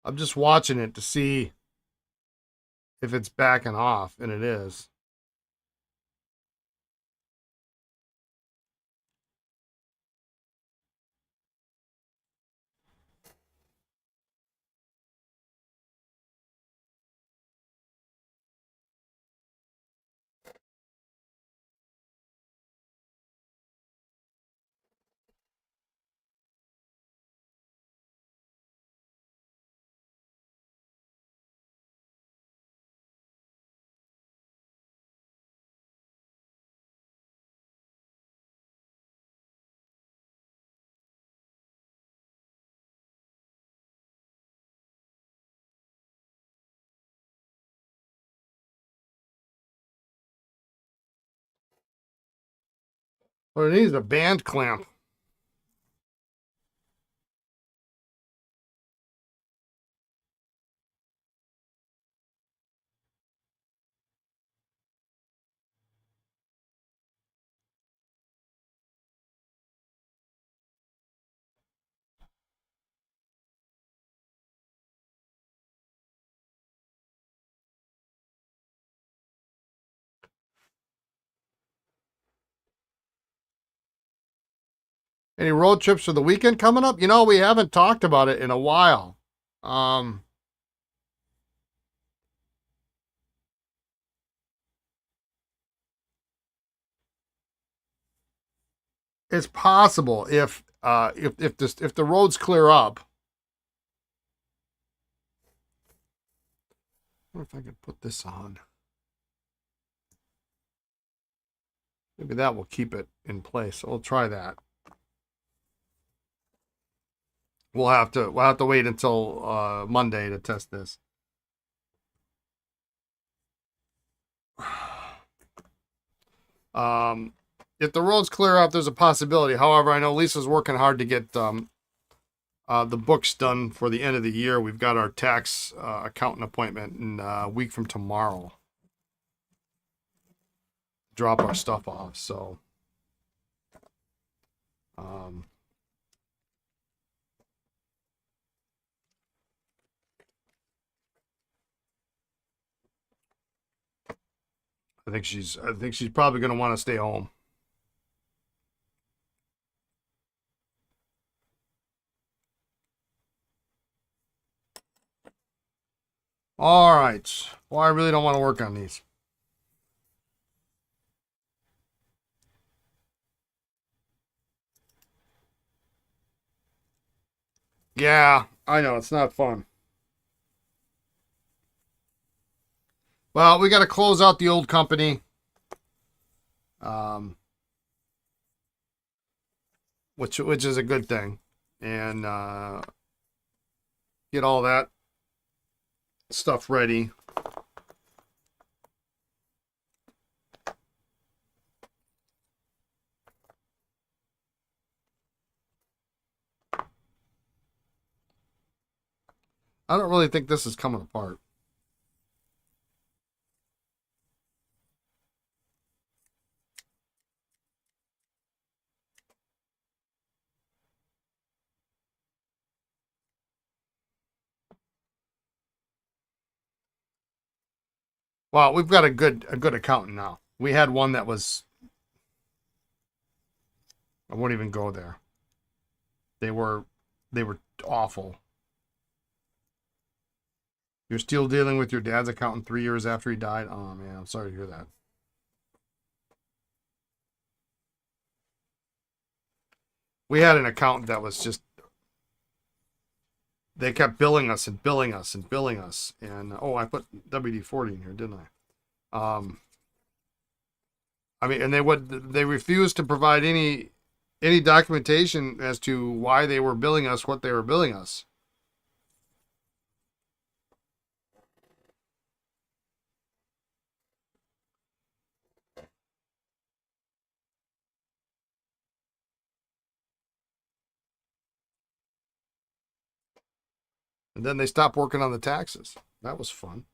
I'm just watching it to see if it's backing off, and it is. What it needs is a band clamp. Any road trips for the weekend coming up? You know, we haven't talked about it in a while. Um, it's possible if the roads clear up. I wonder if I could put this on. Maybe that will keep it in place. So we'll try that. We'll have to wait until Monday to test this. If the roads clear up, there's a possibility. However, I know Lisa's working hard to get the books done for the end of the year. We've got our tax accountant appointment in a week from tomorrow. Drop our stuff off. So, um, I think she's probably going to want to stay home. All right. Well, I really don't want to work on these. Yeah, I know it's not fun. Well, we got to close out the old company, um, which is a good thing, and get all that stuff ready. I don't really think this is coming apart. Well, we've got a good accountant now. We had one that was, I won't even go there. They were they were awful. You're still dealing with your dad's accountant 3 years after he died. Oh man, I'm sorry to hear that. We had an accountant that was just, they kept billing us and billing us and billing us. And oh, I put WD-40 in here, didn't I? I mean, and they refused to provide any documentation as to why they were billing us what they were billing us. And then they stopped working on the taxes. That was fun.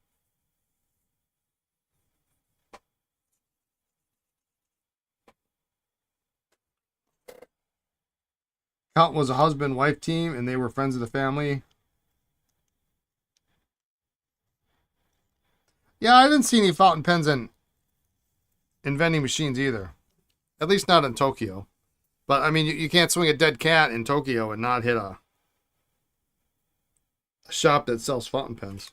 Accountant was a husband wife team, and they were friends of the family. Yeah, I didn't see any fountain pens in vending machines either. At least not in Tokyo. But I mean, you can't swing a dead cat in Tokyo and not hit a shop that sells fountain pens.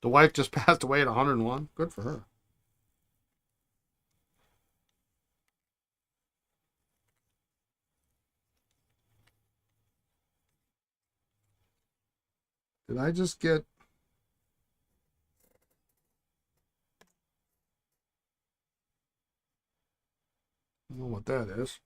The wife just passed away at 101. Good for her. Did I just get? I don't know what that is.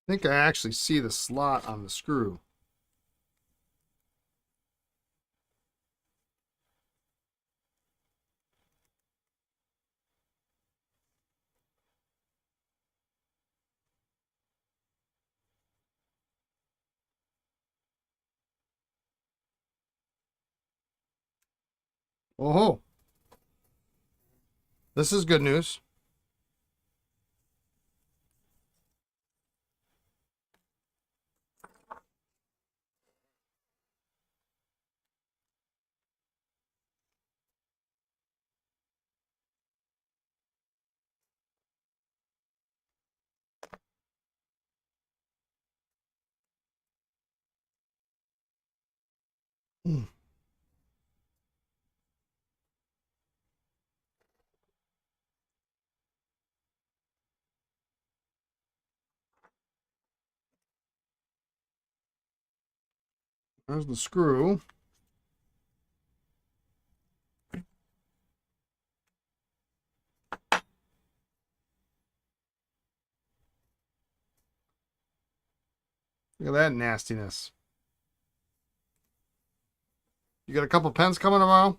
I think I actually see the slot on the screw. Oh, this is good news. Hmm. There's the screw. Look at that nastiness. You got a couple pens coming tomorrow?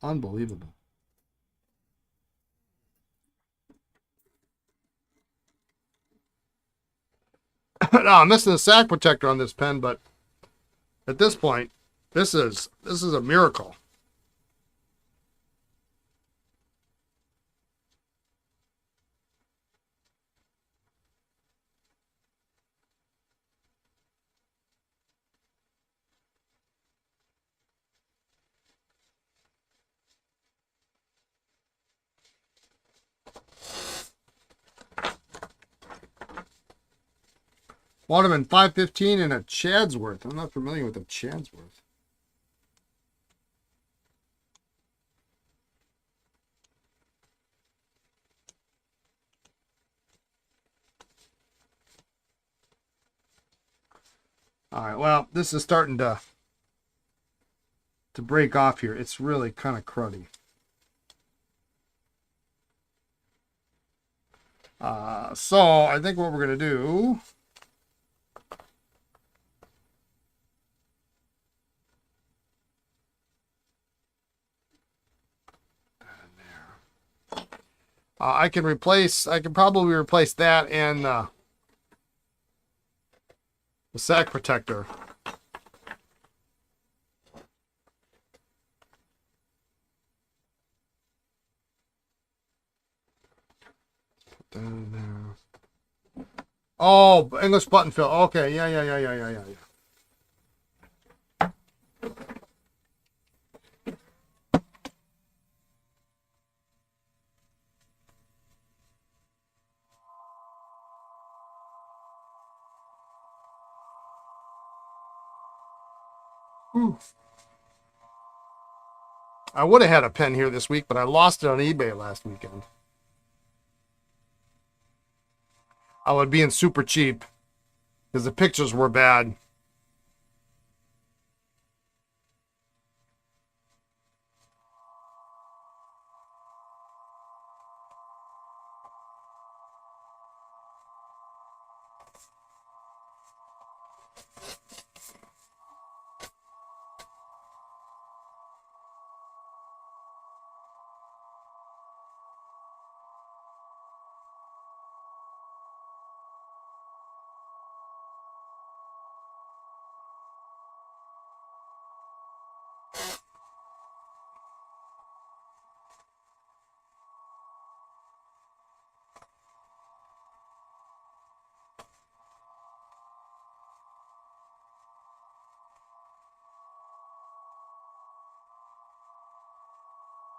Unbelievable. No, I'm missing the sack protector on this pen, but at this point, this is a miracle. Waterman 515 and a Chadsworth. I'm not familiar with a Chadsworth. All right, well, this is starting to break off here. It's really kind of cruddy. So I think what we're going to do, I can probably replace that and the sack protector. Oh, English button fill. Okay, yeah. Whew. I would have had a pen here this week, but I lost it on eBay last weekend. I was being super cheap because the pictures were bad.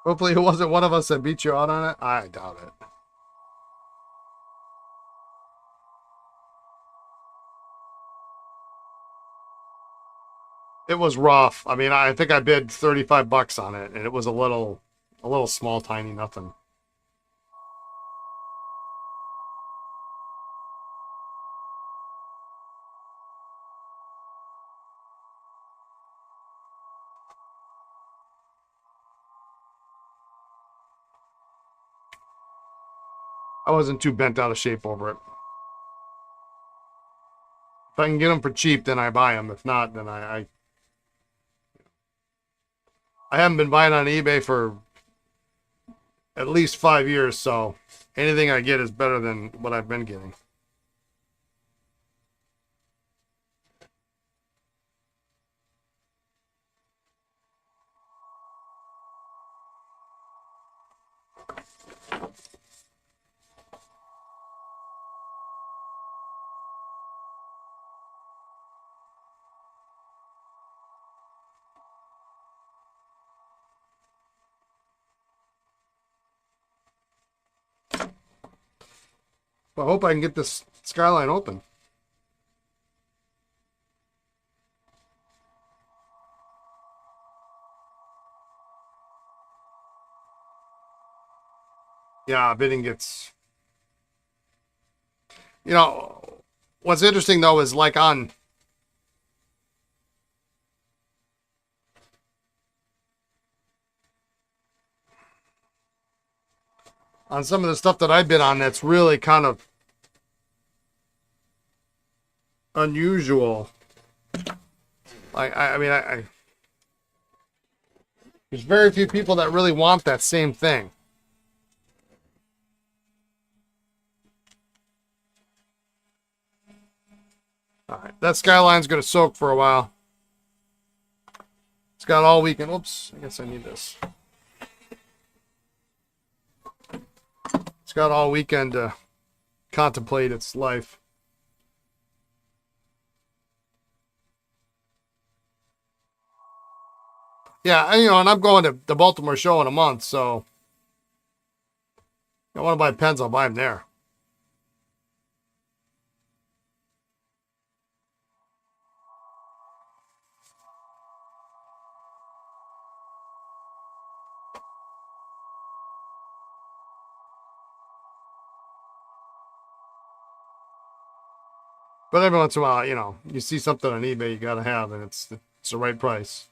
Hopefully, it wasn't one of us that beat you out on it. I doubt it. It was rough. I mean, I think I bid 35 bucks on it, and it was a little small, tiny, nothing. I wasn't too bent out of shape over it. If I can get them for cheap, then I buy them. If not, then I haven't been buying on eBay for at least 5 years, so anything I get is better than what I've been getting. Well, I hope I can get this Skyline open. Yeah, bidding gets... You know, what's interesting, though, is like on... On some of the stuff that I bid on that's really kind of unusual. Like, I mean, there's very few people that really want that same thing. All right, that Skyline's going to soak for a while. It's got all weekend. Oops, I guess I need this. It's got all weekend to contemplate its life. Yeah, and, and I'm going to the Baltimore show in a month, so if I want to buy pens, I'll buy them there. But every once in a while, you see something on eBay you got to have, and it's the right price.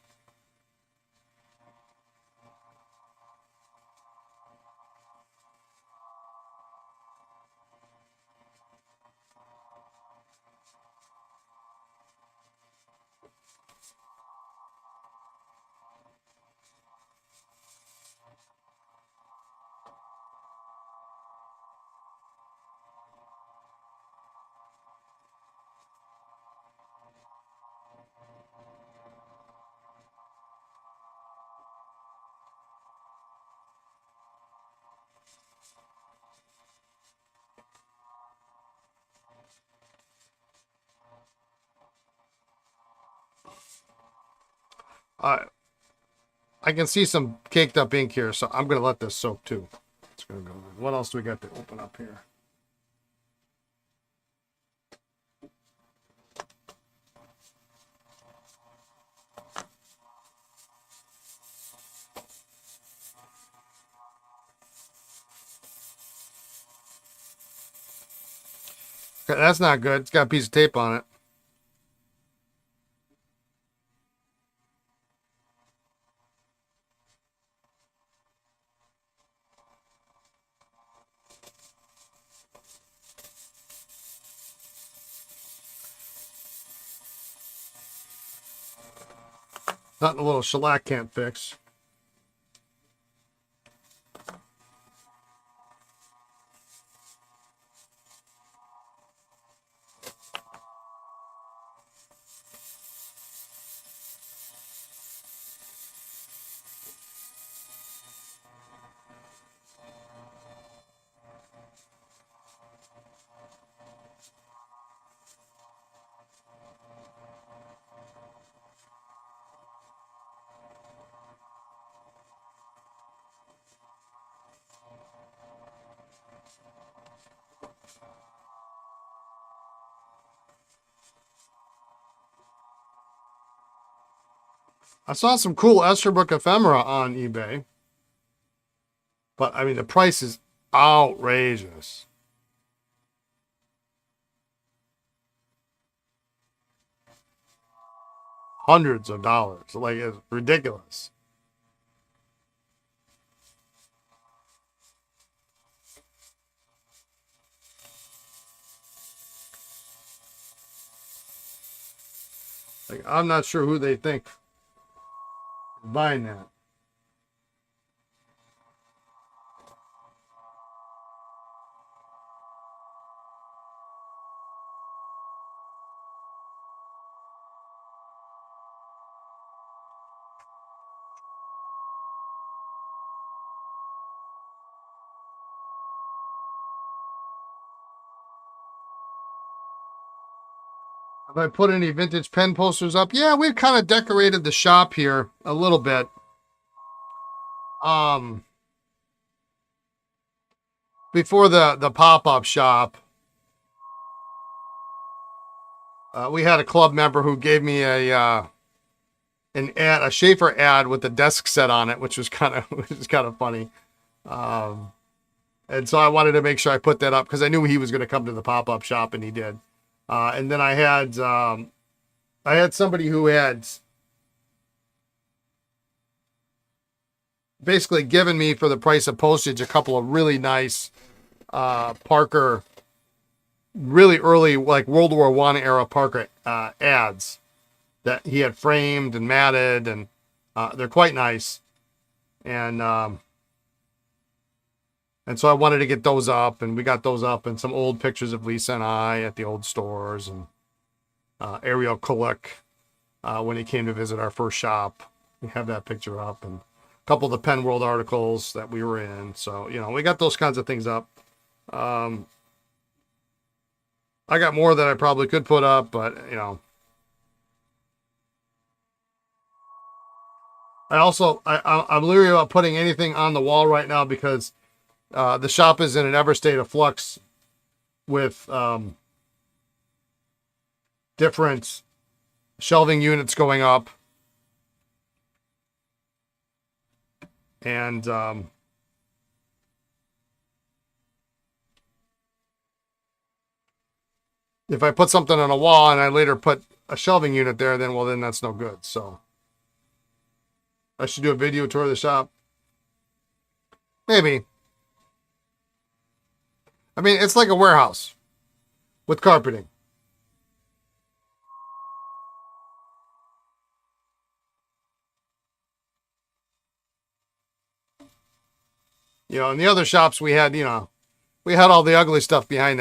I can see some caked up ink here, so I'm going to let this soak too. It's going to go. What else do we got to open up here? Okay, that's not good. It's got a piece of tape on it. Nothing a little shellac can't fix. I saw some cool Esterbrook ephemera on eBay. But, I mean, the price is outrageous. Hundreds of dollars. Like, it's ridiculous. Like, I'm not sure who they think is buying that. Have I put any vintage pen posters up? Yeah, we've kind of decorated the shop here a little bit. Before the pop-up shop, we had a club member who gave me a Schaefer ad with the desk set on it, which was kind of funny. And so I wanted to make sure I put that up because I knew he was going to come to the pop-up shop, and he did. And then I had somebody who had basically given me, for the price of postage, a couple of really nice Parker, really early, like World War I era Parker ads that he had framed and matted, and they're quite nice. And so I wanted to get those up, and we got those up, and some old pictures of Lisa and I at the old stores, and Ariel Kulik when he came to visit our first shop. We have that picture up, and a couple of the Pen World articles that we were in. So, you know, we got those kinds of things up. I got more that I probably could put up, but, you know. I'm leery about putting anything on the wall right now because the shop is in an ever state of flux with different shelving units going up. And if I put something on a wall and I later put a shelving unit there, then that's no good. So I should do a video tour of the shop. Maybe. I mean, it's like a warehouse with carpeting. You know, in the other shops we had, we had all the ugly stuff behind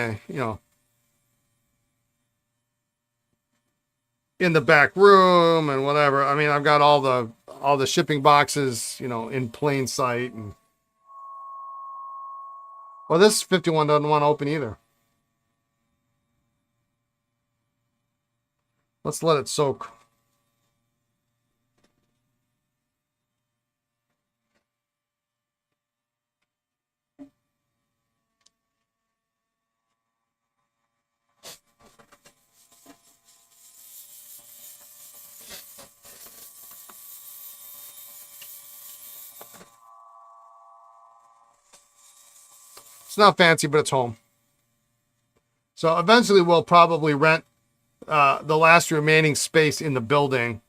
in the back room and whatever. I mean, I've got all the shipping boxes, in plain sight. And well, this 51 doesn't want to open either. Let's let it soak. It's not fancy, but it's home. So eventually we'll probably rent the last remaining space in the building.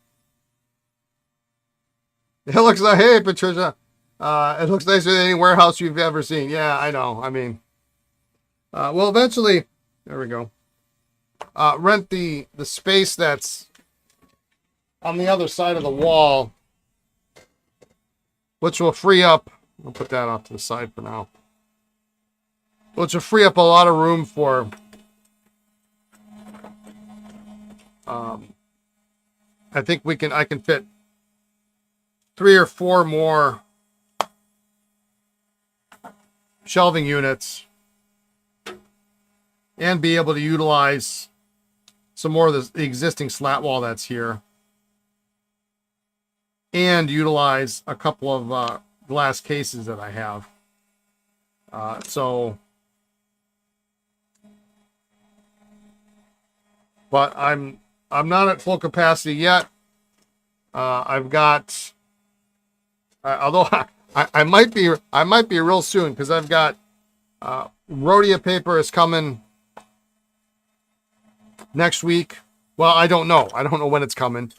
It looks like, hey, Patricia, it looks nicer than any warehouse you've ever seen. Yeah, I know. I mean, well, eventually, there we go. Rent the space that's on the other side of the wall, which will free up. We'll put that off to the side for now. Which will free up a lot of room for I think I can fit 3 or 4 more shelving units and be able to utilize some more of the existing slat wall that's here and utilize a couple of glass cases that I have. But I'm not at full capacity yet. I've got, although I might be real soon because I've got Rhodia paper is coming next week. Well, I don't know when it's coming.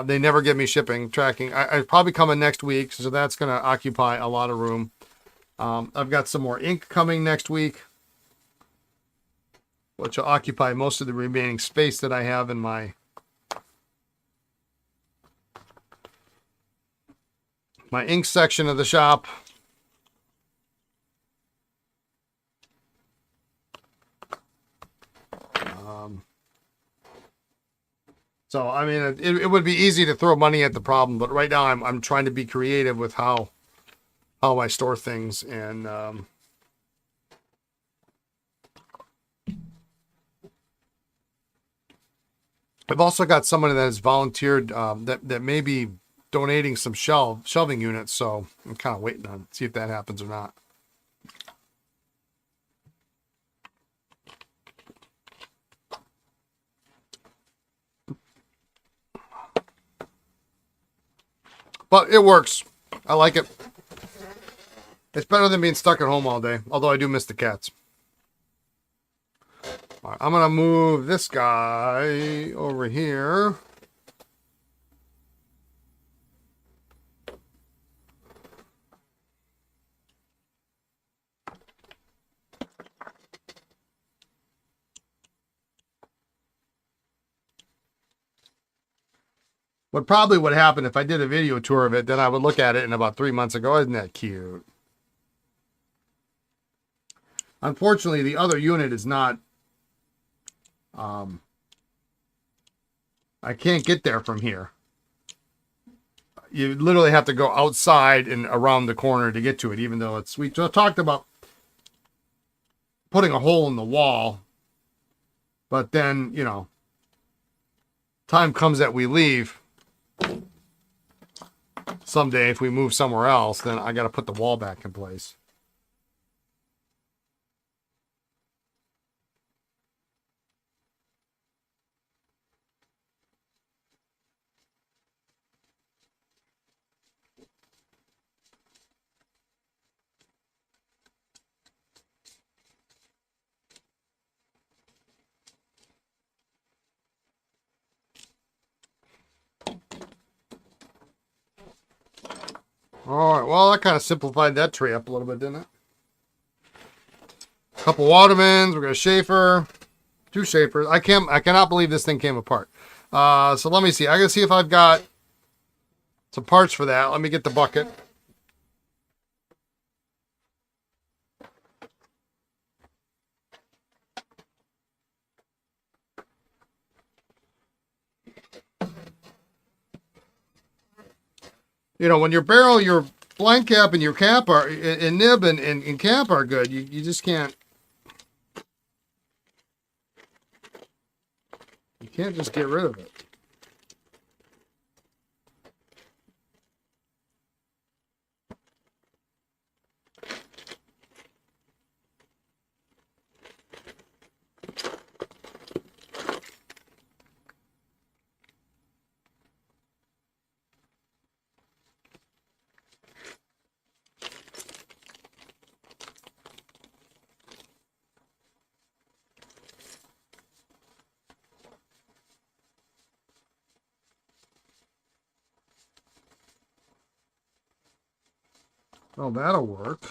They never give me shipping tracking. It's probably coming next week, so that's going to occupy a lot of room. I've got some more ink coming next week, which will occupy most of the remaining space that I have in my my ink section of the shop. So, I mean, it would be easy to throw money at the problem, but right now I'm trying to be creative with how I store things. And I've also got someone that has volunteered that may be donating some shelving units. So I'm kind of waiting on see if that happens or not. But it works. I like it. It's better than being stuck at home all day. Although I do miss the cats. All right, I'm going to move this guy over here. What probably would happen if I did a video tour of it, then I would look at it in about 3 months ago. Isn't that cute? Unfortunately, the other unit is not... I can't get there from here. You literally have to go outside and around the corner to get to it, even though it's... We talked about putting a hole in the wall. But then, you know, time comes that we leave. Someday, if we move somewhere else, then I got to put the wall back in place. All right, well, that kind of simplified that tray up a little bit, didn't it? A couple Watermans, we got a Schaefer, 2 Schaefers. I cannot believe this thing came apart. So let me see. I gotta see if I've got some parts for that. Let me get the bucket. You know, when your barrel, your blind cap and your cap are, and nib and cap are good, you just can't. You can't just get rid of it. Oh, that'll work.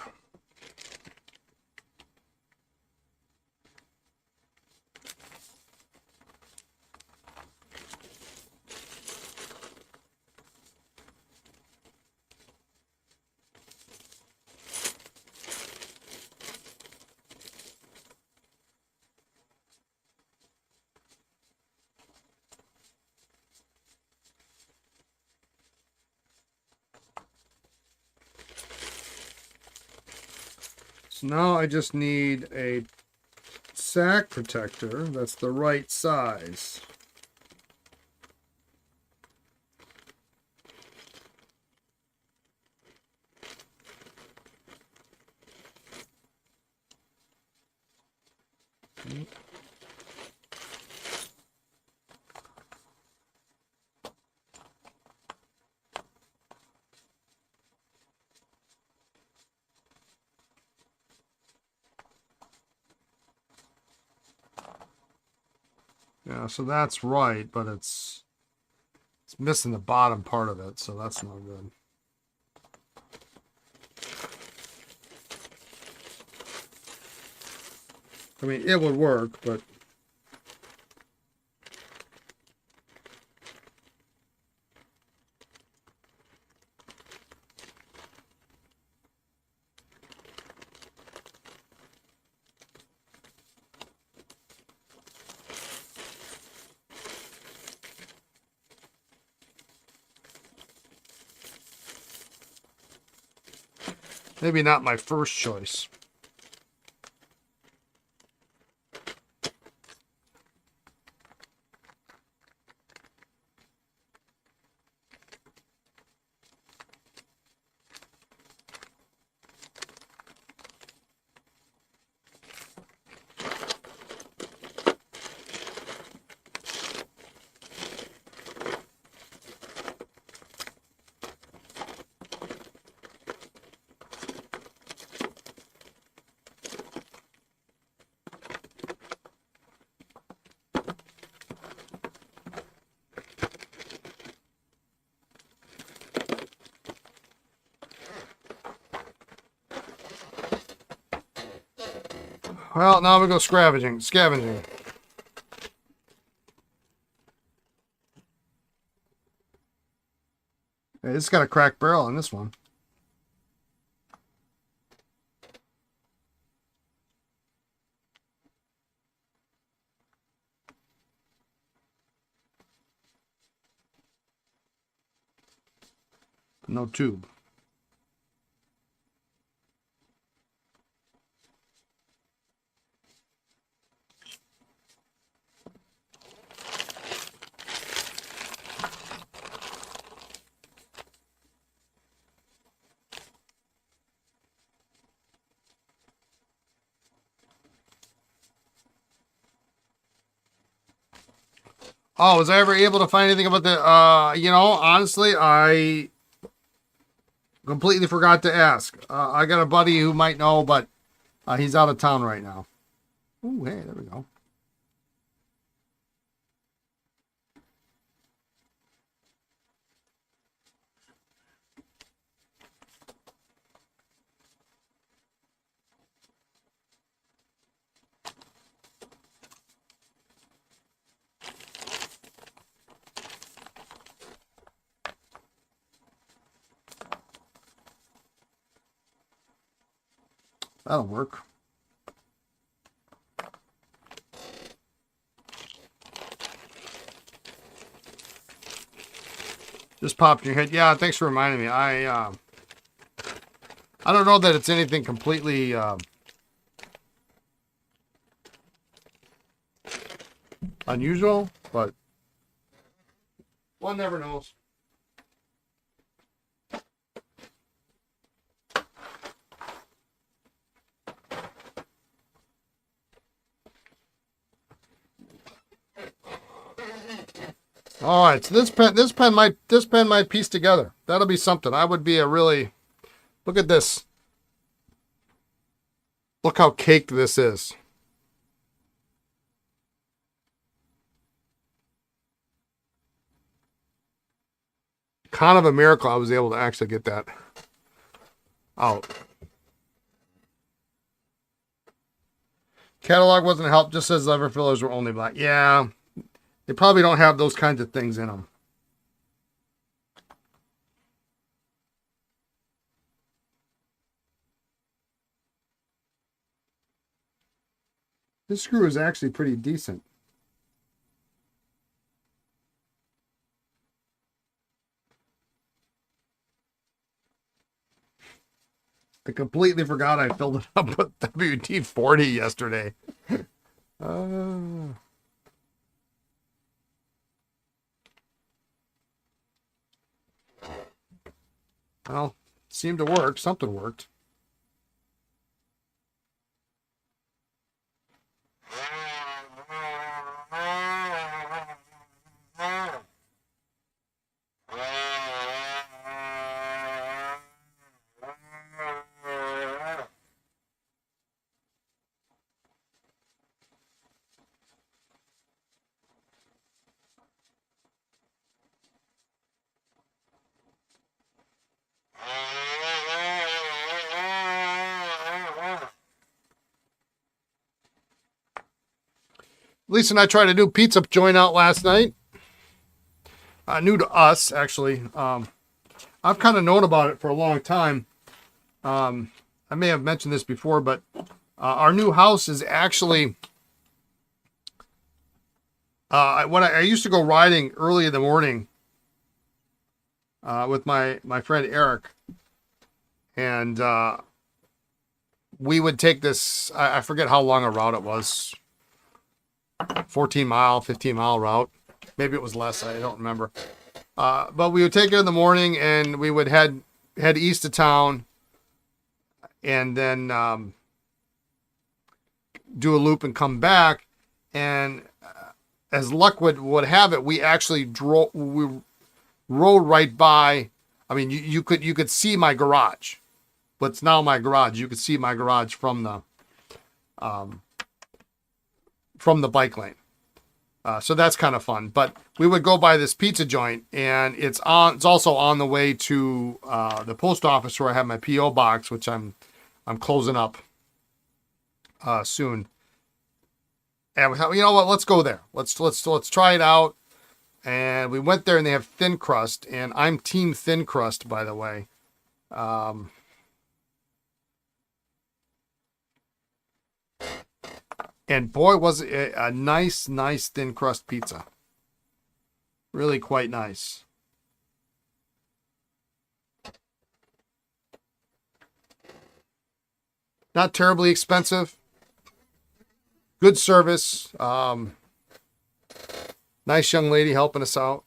So now I just need a sack protector that's the right size. Yeah, so that's right, but it's missing the bottom part of it, so that's no good. I mean, it would work, but Maybe not my first choice. Well, now we go scavenging. Hey, it's got a cracked barrel on this one. No tube. Oh, was I ever able to find anything about the, you know, honestly, I completely forgot to ask. I got a buddy who might know, but he's out of town right now. Ooh, hey, there we go. That'll work. Just popped in your head. Yeah, thanks for reminding me. I don't know that it's anything completely unusual, but one never knows. All right, so this pen might piece together. That'll be something. I would be a really, look at this. Look how caked this is. Kind of a miracle I was able to actually get that out. Catalog wasn't a help, just says lever fillers were only black. Yeah, they probably don't have those kinds of things in them. This screw is actually pretty decent. I completely forgot I filled it up with WD-40 yesterday. Well, seemed to work. Something worked. Lisa and I tried a new pizza joint out last night. New to us, actually. I've kind of known about it for a long time. I may have mentioned this before, but our new house is actually... when I used to go riding early in the morning with my friend Eric. And we would take this, I forget how long a route it was, 14 mile, 15 mile route. Maybe it was less, I don't remember. But we would take it in the morning and we would head east of town and then do a loop and come back. And as luck would have it, we actually rode right by. I mean, you could see my garage. What's now my garage. You could see my garage from the bike lane. So that's kind of fun. But we would go by this pizza joint, and it's also on the way to the post office where I have my PO box, which I'm closing up soon. And you know what? Let's go there. Let's try it out. And we went there, and they have thin crust, and I'm team thin crust, by the way. And boy, was it a nice thin crust pizza. Really quite nice. Not terribly expensive. Good service. Nice young lady helping us out.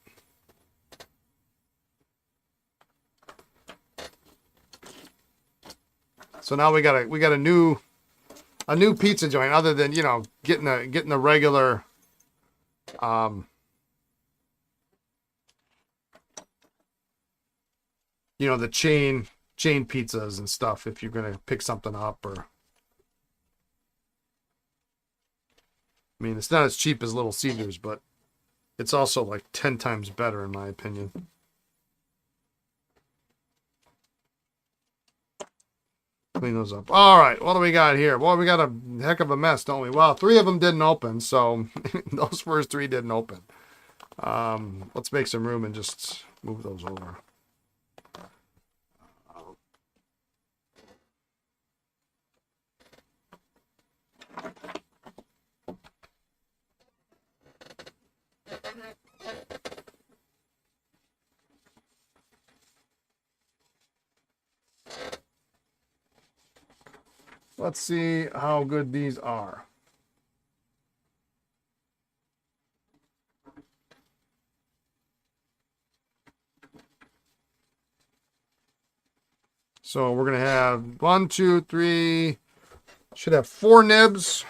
So now we got a new pizza joint, other than, you know, getting the regular you know, the chain pizzas and stuff if you're gonna pick something up. Or I mean, it's not as cheap as Little Caesars, but it's also like 10 times better in my opinion. Clean those up. All right, what do we got here? Well, we got a heck of a mess, don't we? Well, 3 of them didn't open, so those first 3 didn't open. Let's make some room and just move those over. Let's see how good these are. So we're going to have 1, 2, 3, should have 4 nibs.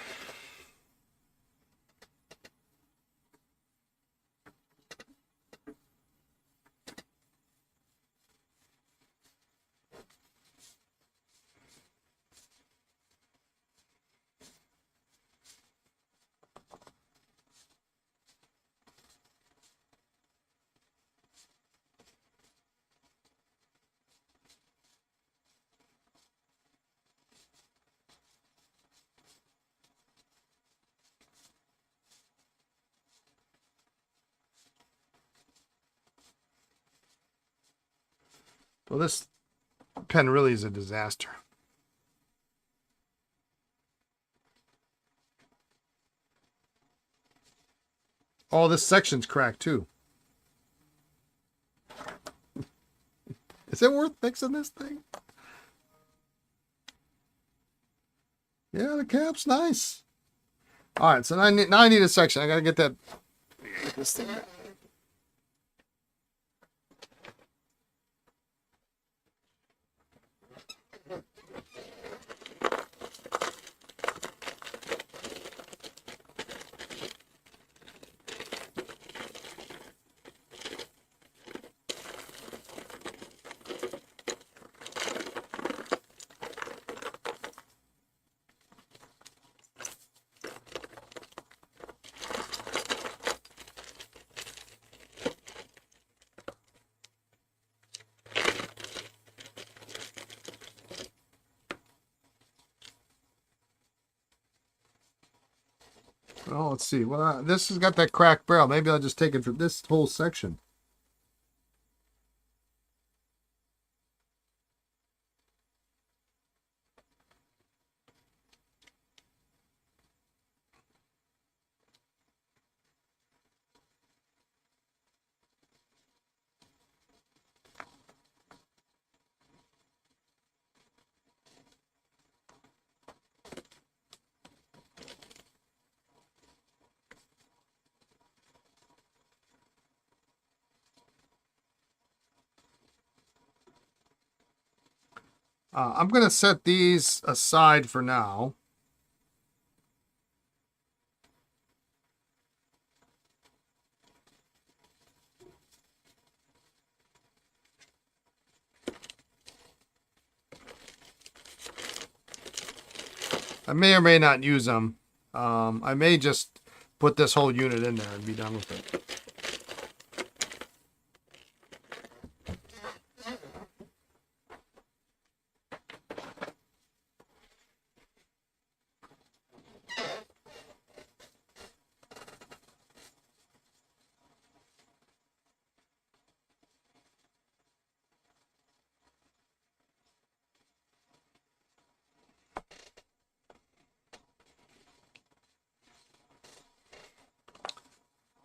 Well, this pen really is a disaster. Oh, this section's cracked too. Is it worth fixing this thing? Yeah, the cap's nice. All right, so now I need a section. I gotta get this thing back. Oh, let's see. Well, this has got that cracked barrel. Maybe I'll just take it for this whole section. I'm going to set these aside for now. I may or may not use them. I may just put this whole unit in there and be done with it.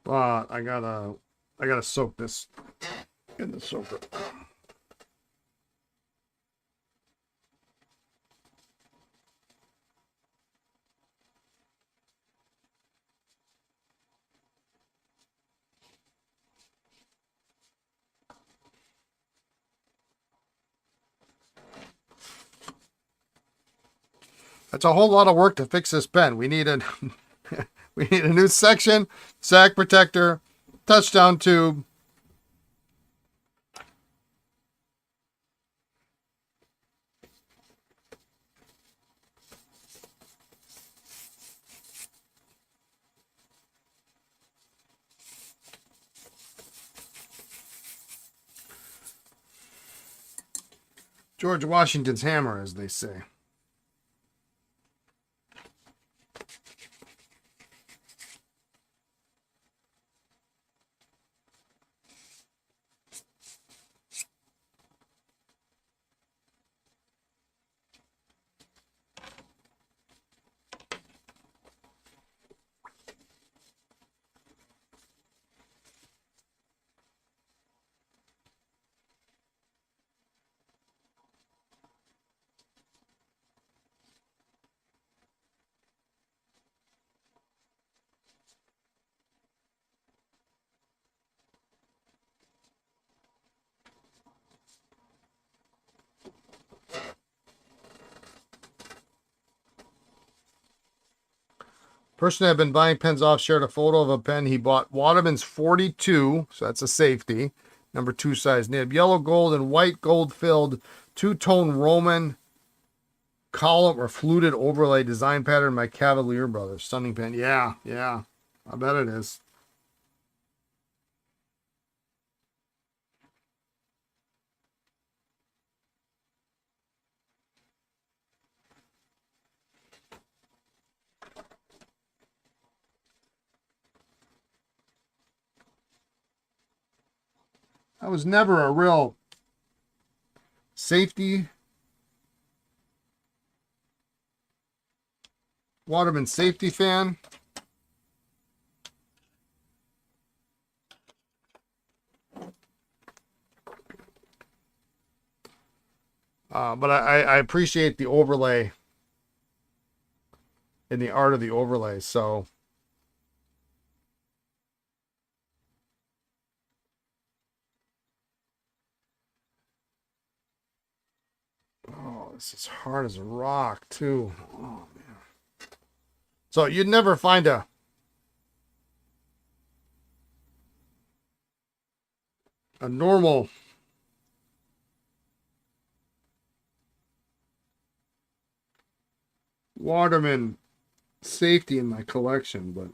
But I gotta soak this in the soaker. That's a whole lot of work to fix this pen. We need a we need a new section, sag protector, touchdown tube. George Washington's hammer, as they say. Person I've been buying pens off shared a photo of a pen he bought. Waterman's 42, so that's a safety. Number 2 size nib. Yellow gold and white gold filled two-tone Roman column or fluted overlay design pattern by Cavalier Brothers. Stunning pen. Yeah. I bet it is. I was never a real safety Waterman safety fan. But I appreciate the overlay and the art of the overlay. So oh, this is hard as a rock too. Oh man. So you'd never find a normal Waterman safety in my collection, but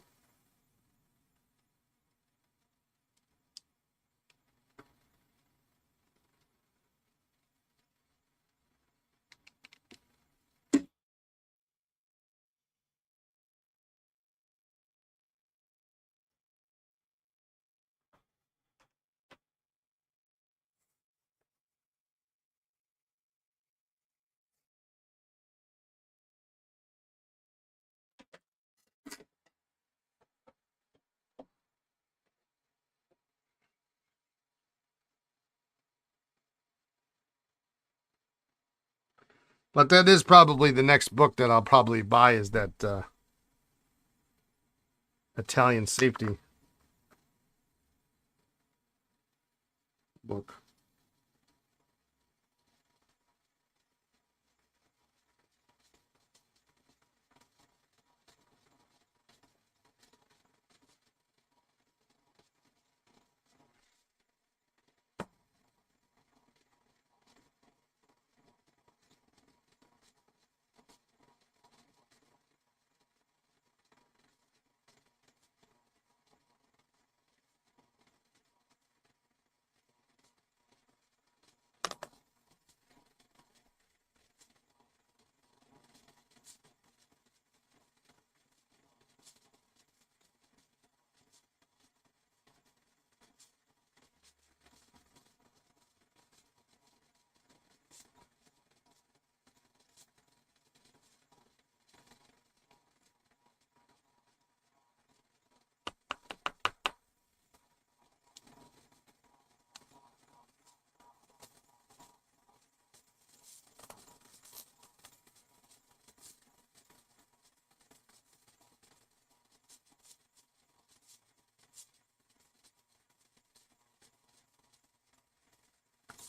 that is probably the next book that I'll probably buy is that Italian safety book.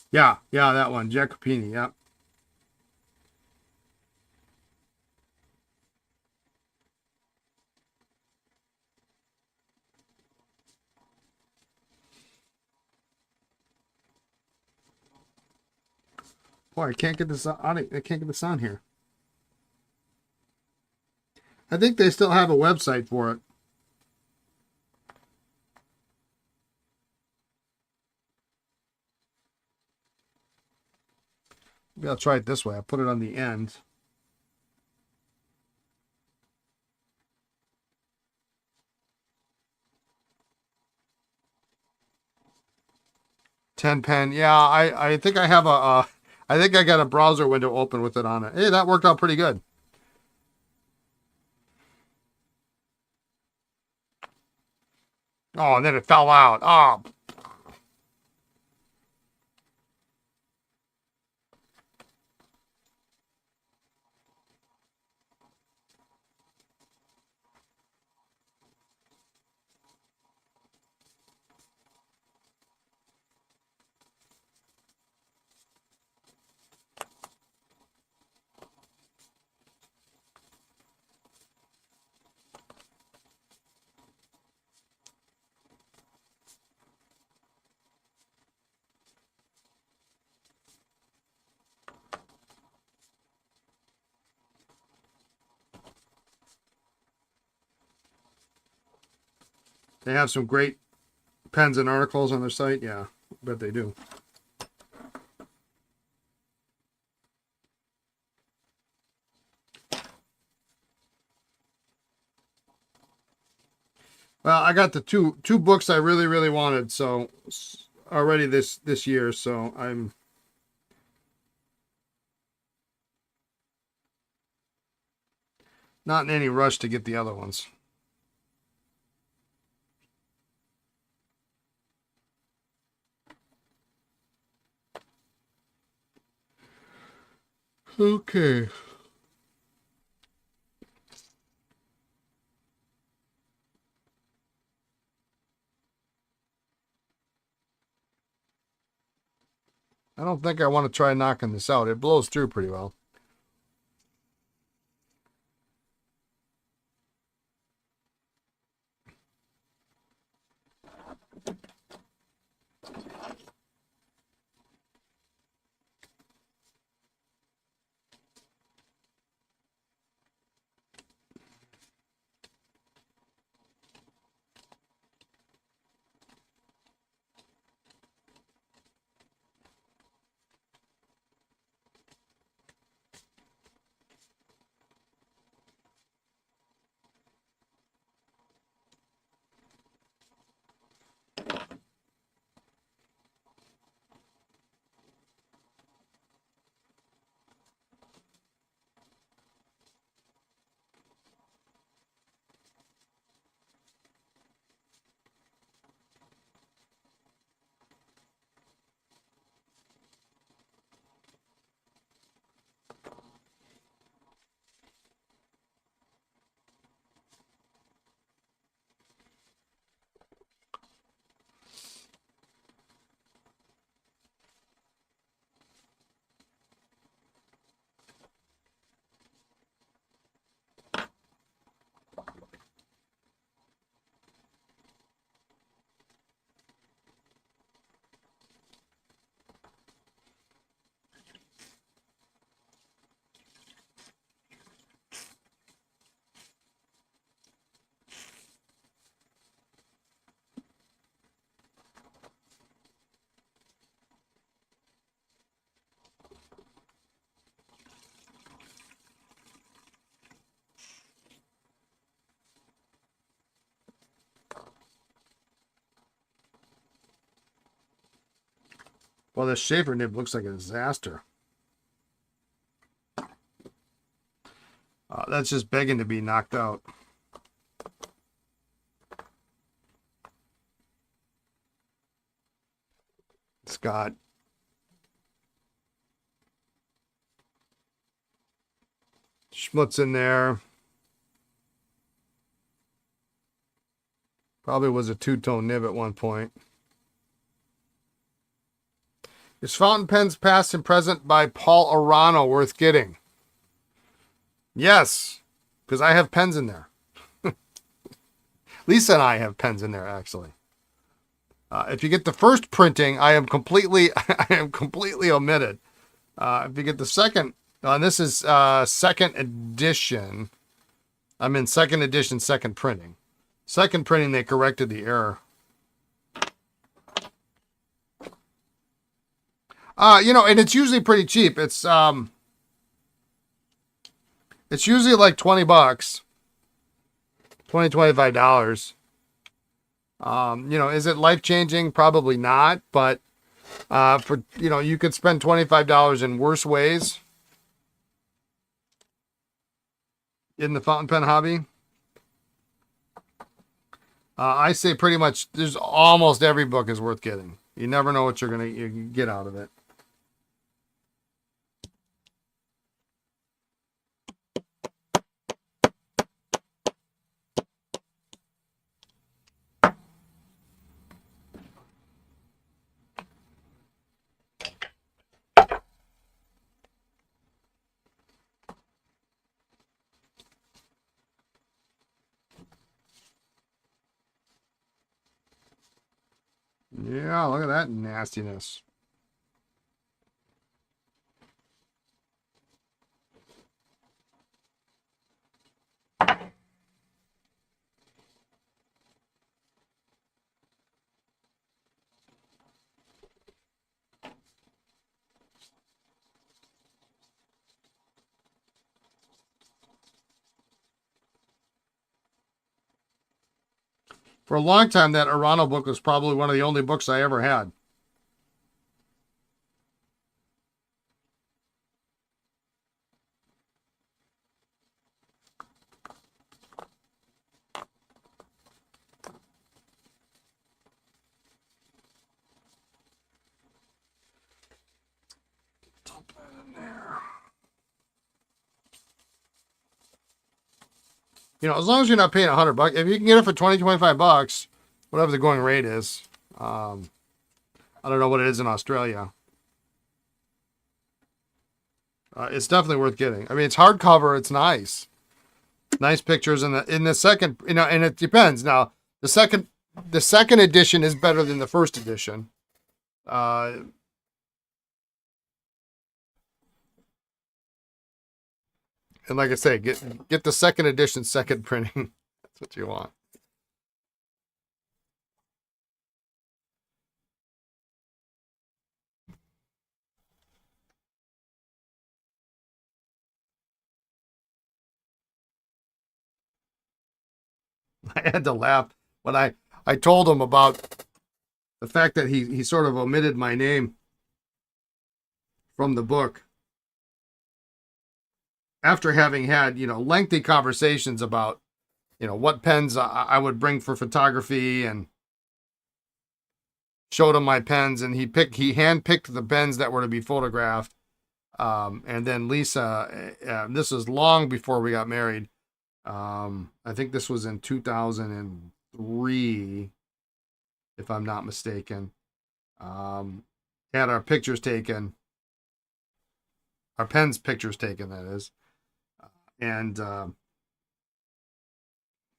Yeah, yeah, that one, Jacopini. Yep. Boy, I can't get this on. I can't get this on here. I think they still have a website for it. Maybe I'll try it this way. I'll put it on the end. Ten pen. Yeah, I think I have I think I got a browser window open with it on it. Hey, that worked out pretty good. Oh, and then it fell out. Oh, they have some great pens and articles on their site. Yeah, I bet they do. Well, I got the two books I really wanted so already this year, so I'm not in any rush to get the other ones. Okay. I don't think I want to try knocking this out. It blows through pretty well. Well, this shaver nib looks like a disaster. That's just begging to be knocked out. It's got schmutz in there. Probably was a two-tone nib at one point. Is Fountain Pens Past and Present by Paul Arano worth getting? Yes, because I have pens in there. Lisa and I have pens in there, actually. If you get the first printing, I am completely omitted. If you get the second, and this is second edition. I'm in second edition, second printing. Second printing, they corrected the error. And it's usually pretty cheap. It's usually like $20, $25. Is it life-changing? Probably not, but you could spend $25 in worse ways in the fountain pen hobby. I say pretty much there's almost every book is worth getting. You never know what you're going to get out of it. Yeah, look at that nastiness. For a long time, that Arano book was probably one of the only books I ever had. Dump that in there. As long as you're not paying $100, if you can get it for 20, 25 bucks, whatever the going rate is. I don't know what it is in Australia. It's definitely worth getting. I mean, it's hardcover. It's nice. Nice pictures in the second, and it depends. Now, the second edition is better than the first edition. And like I say, get the second edition, second printing. That's what you want. I had to laugh when I told him about the fact that he sort of omitted my name from the book after having had, lengthy conversations about, what pens I would bring for photography, and showed him my pens, and he handpicked the pens that were to be photographed. And then Lisa, this was long before we got married. I think this was in 2003, if I'm not mistaken. Had our pictures taken, our pens pictures taken, that is. And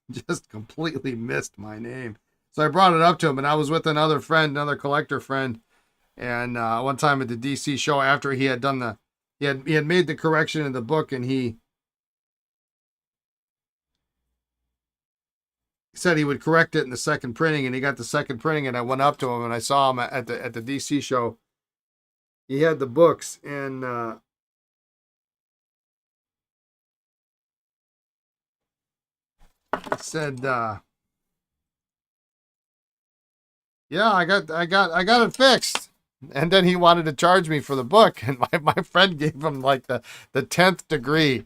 just completely missed my name. So I brought it up to him, and I was with another collector friend. And one time at the DC show, after he had done he had made the correction in the book, and he said he would correct it in the second printing, and he got the second printing, and I went up to him, and I saw him at the DC show. He had the books, and he said, "Yeah, I got it fixed." And then he wanted to charge me for the book, and my friend gave him like the 10th degree.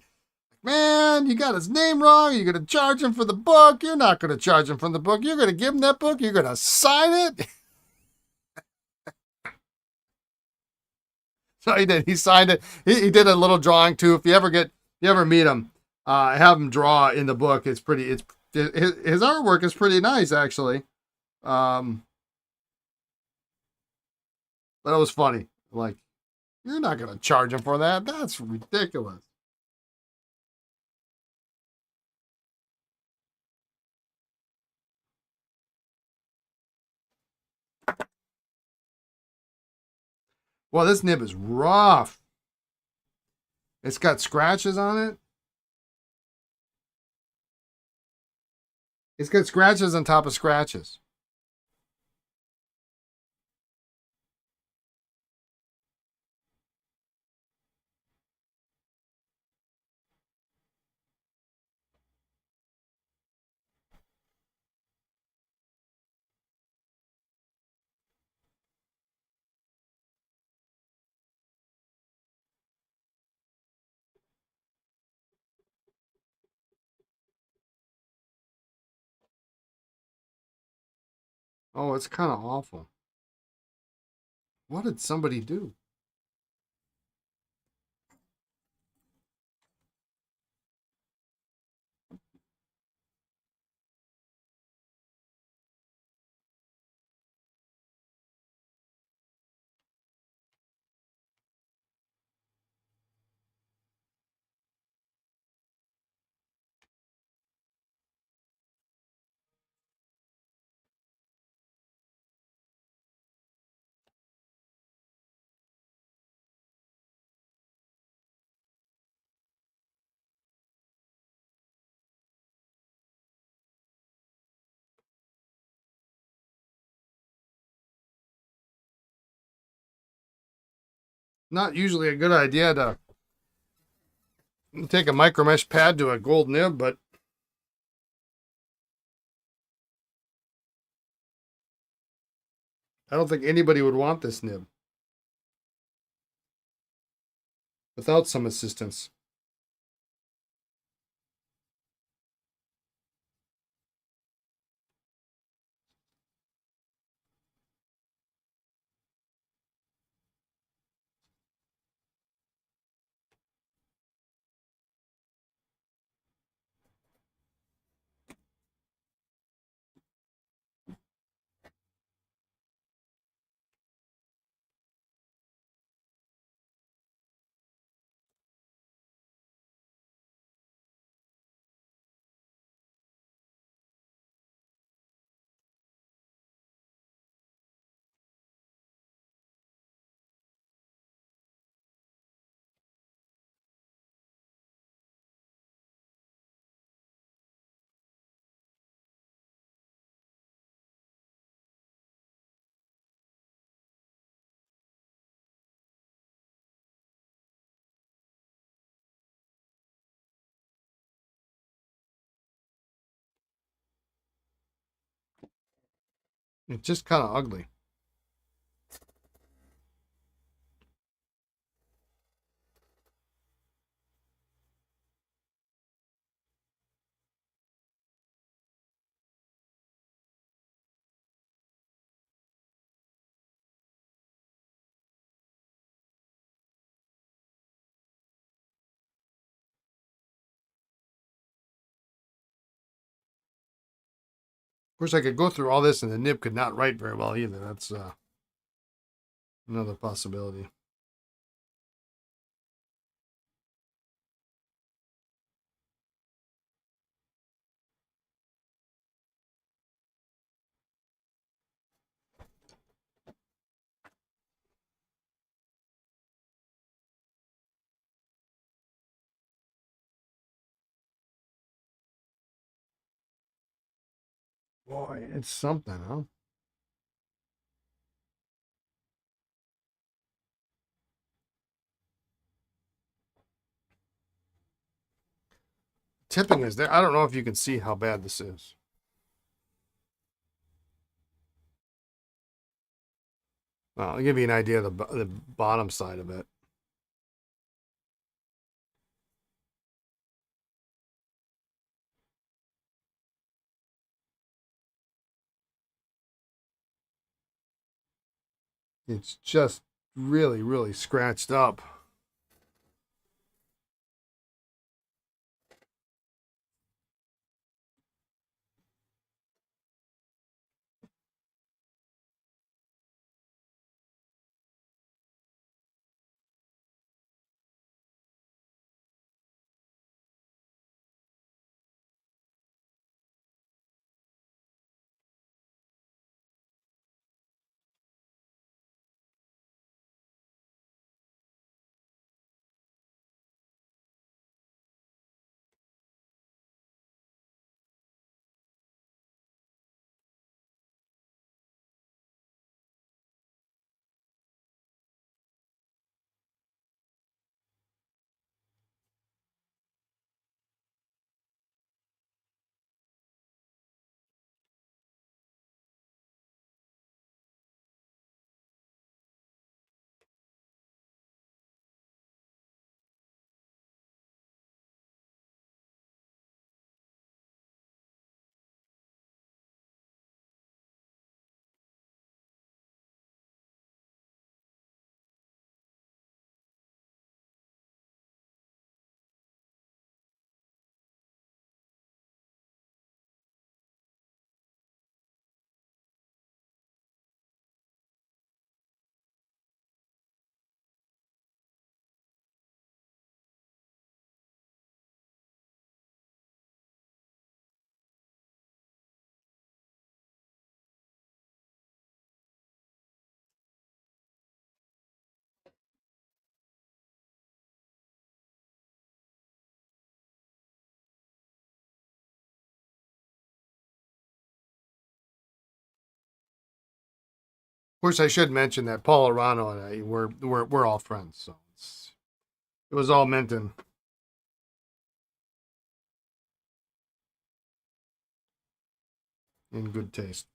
Man, you got his name wrong. You're going to charge him for the book. You're not going to charge him for the book. You're going to give him that book. You're going to sign it. So he did. He signed it. He did a little drawing too. If you ever meet him, have him draw in the book. His artwork is pretty nice, actually. But it was funny. Like, you're not going to charge him for that. That's ridiculous. Well, this nib is rough. It's got scratches on it. It's got scratches on top of scratches. Oh, it's kind of awful. What did somebody do? Not usually a good idea to take a micro mesh pad to a gold nib, but I don't think anybody would want this nib without some assistance. It's just kind of ugly. Of course, I could go through all this and the nib could not write very well either. That's another possibility. Boy, it's something, huh? Tipping is there. I don't know if you can see how bad this is. Well, I'll give you an idea of the bottom side of it. It's just really, really scratched up. course, I should mention that Paul Arano and I, we're all friends, so it was all meant in good taste.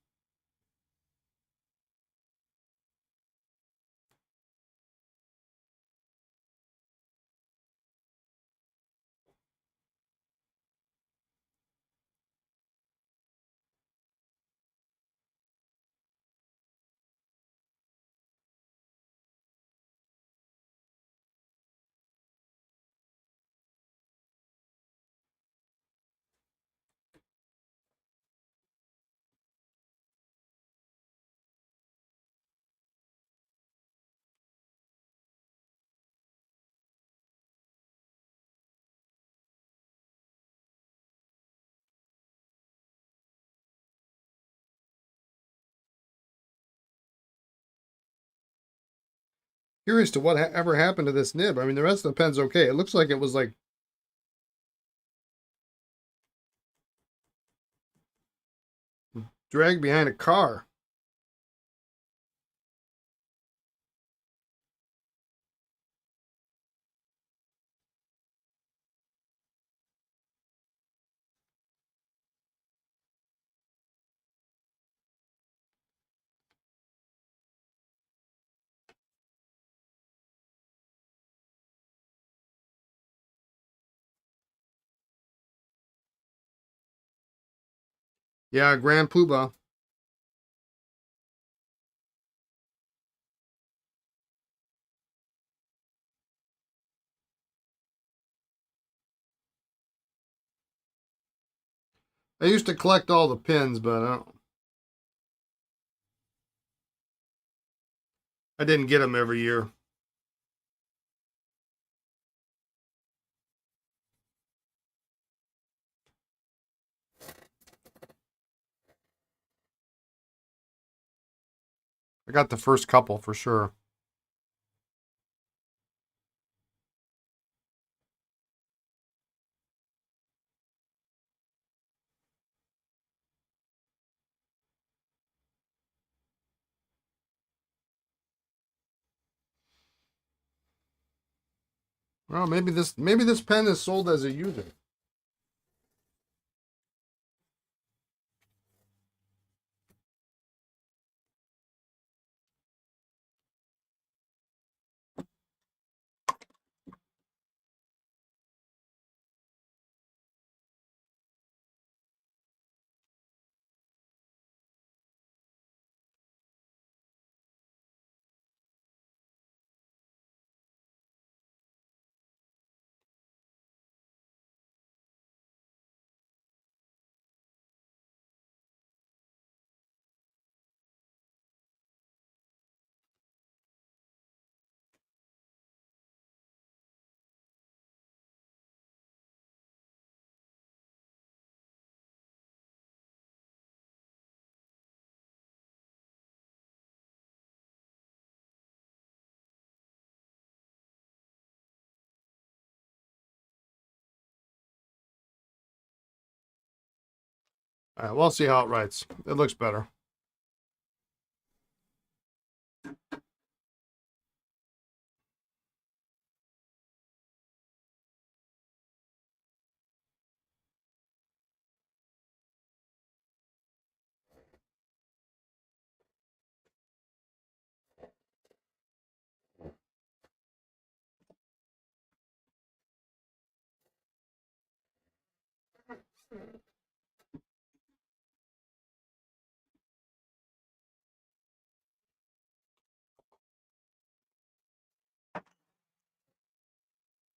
Curious to what ever happened to this nib. I mean, the rest of the pen's okay. It looks like it was like dragged behind a car. Yeah, Grand Poobah. I used to collect all the pins, but I didn't get them every year. I got the first couple for sure. Well, maybe this pen is sold as a user. All right, we'll see how it writes. It looks better.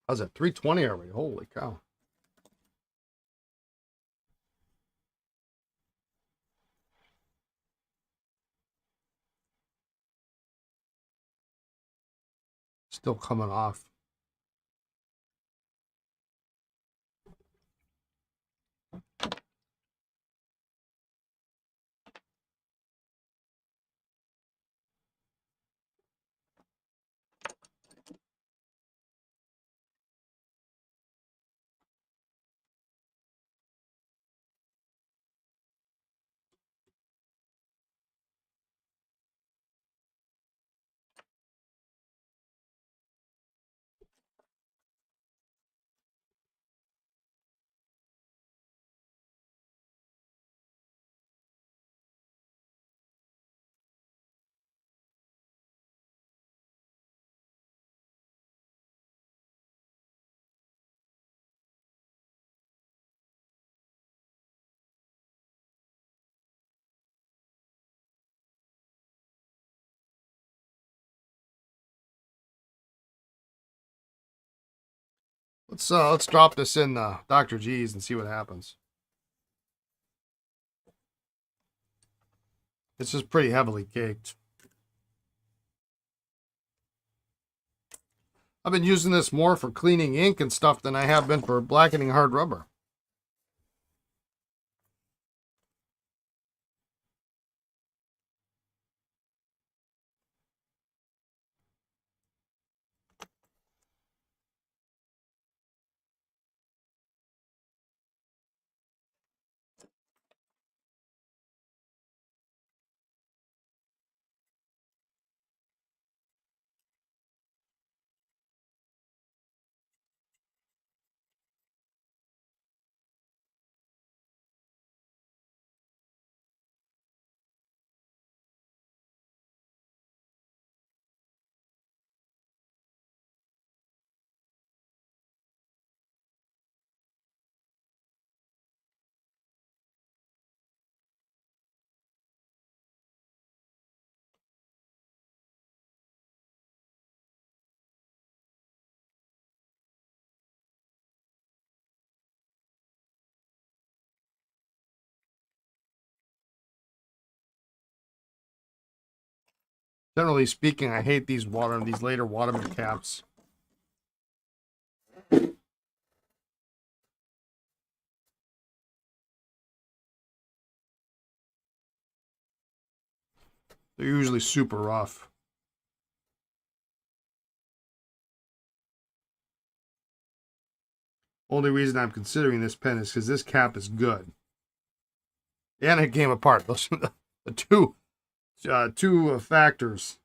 How's that? 320 already. Holy cow. Still coming off. Let's drop this in Dr. G's and see what happens. It's just pretty heavily caked. I've been using this more for cleaning ink and stuff than I have been for blackening hard rubber. Generally speaking, I hate these later Waterman caps. They're usually super rough. Only reason I'm considering this pen is because this cap is good. And it came apart. Those are the two factors.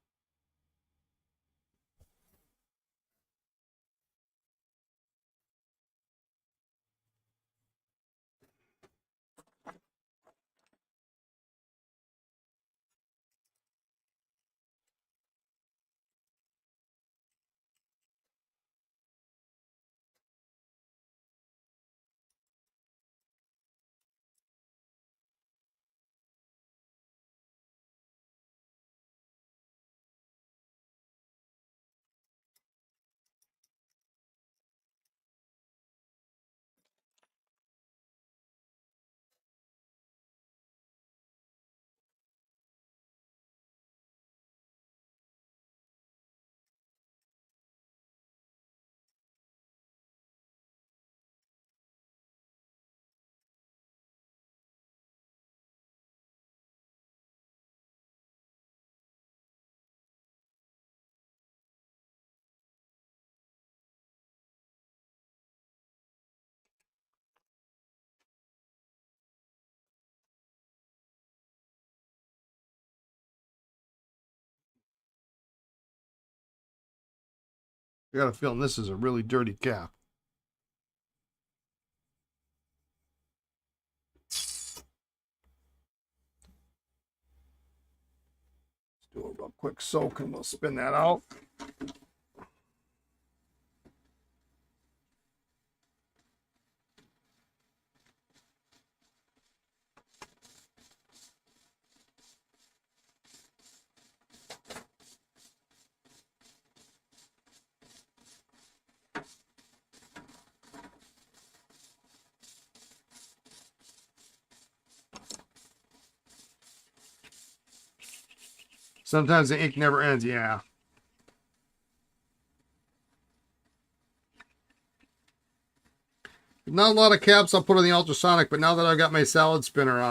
I got a feeling this is a really dirty cap. Let's do a real quick soak and we'll spin that out. Sometimes the ink never ends, yeah. Not a lot of caps I'll put on the ultrasonic, but now that I've got my salad spinner,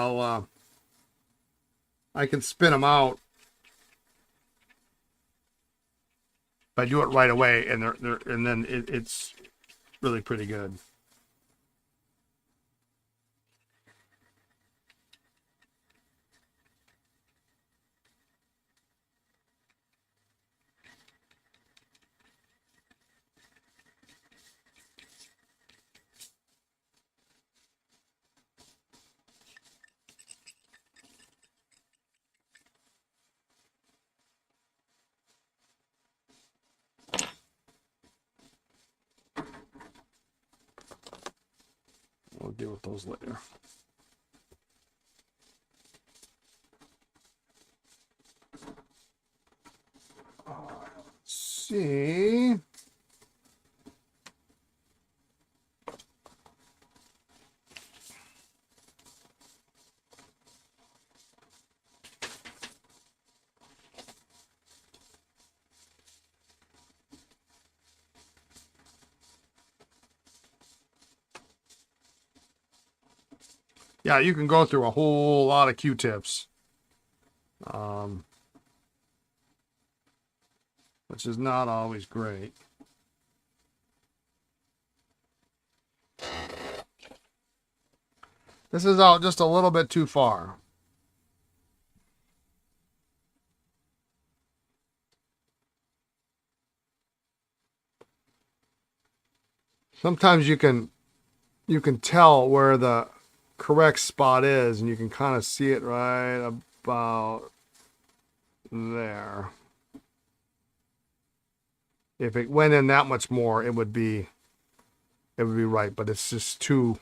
I can spin them out. If I do it right away, and then it's really pretty good. We'll deal with those later. Let's see. Yeah, you can go through a whole lot of Q-tips. Which is not always great. This is out just a little bit too far. Sometimes you can tell where the correct spot is, and you can kind of see it right about there. If it went in that much more, it would be right, but it's just too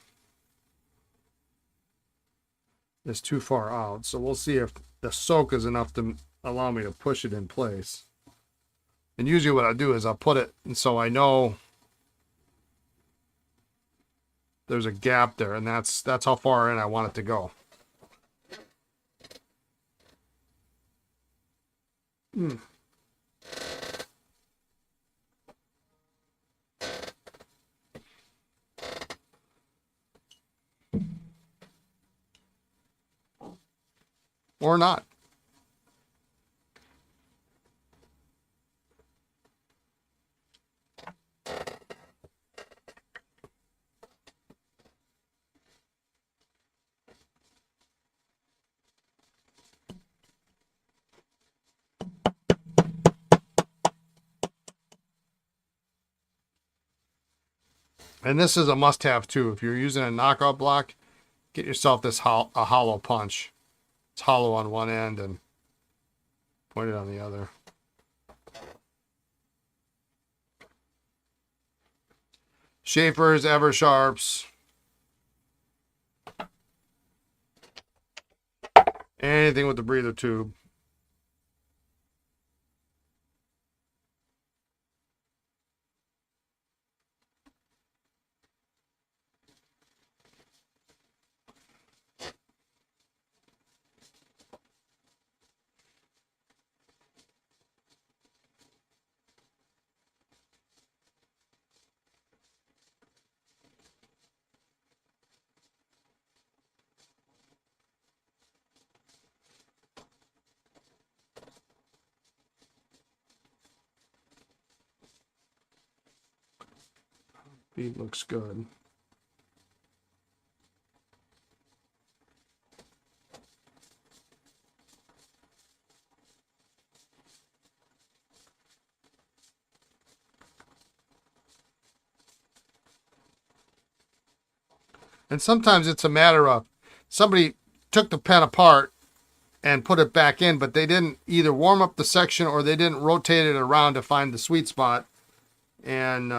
far out. So we'll see if the soak is enough to allow me to push it in place. And usually what I do is I'll put it, and so I know there's a gap there, and that's how far in I want it to go. Or not. And this is a must-have too. If you're using a knockout block, get yourself this a hollow punch. It's hollow on one end and pointed on the other. Schaefer's, Eversharps, anything with the breather tube. Bead looks good. And sometimes it's a matter of somebody took the pen apart and put it back in, but they didn't either warm up the section or they didn't rotate it around to find the sweet spot. And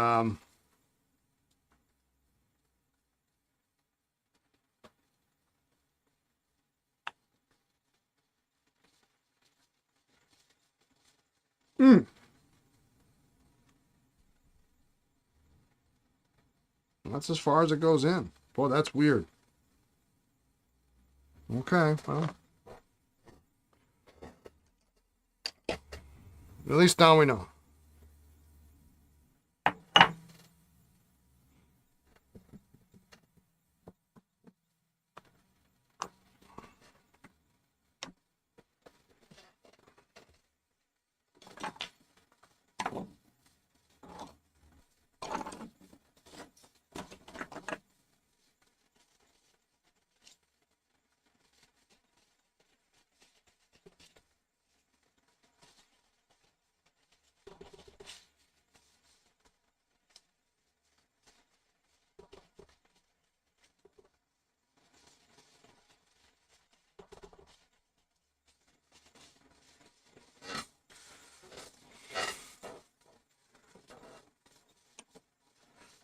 that's as far as it goes in. Boy, that's weird. Okay, well, at least now we know.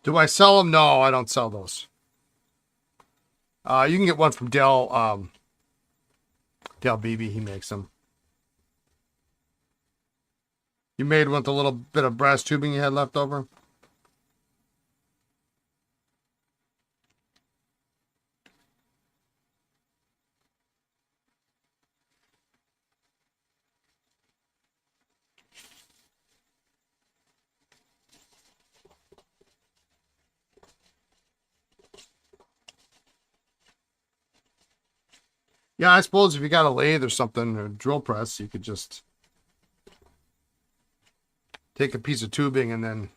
Do I sell them? No, I don't sell those. You can get one from Dell Beebe. He makes them. You made one with a little bit of brass tubing you had left over? Yeah, I suppose if you got a lathe or something, or a drill press, you could just take a piece of tubing and then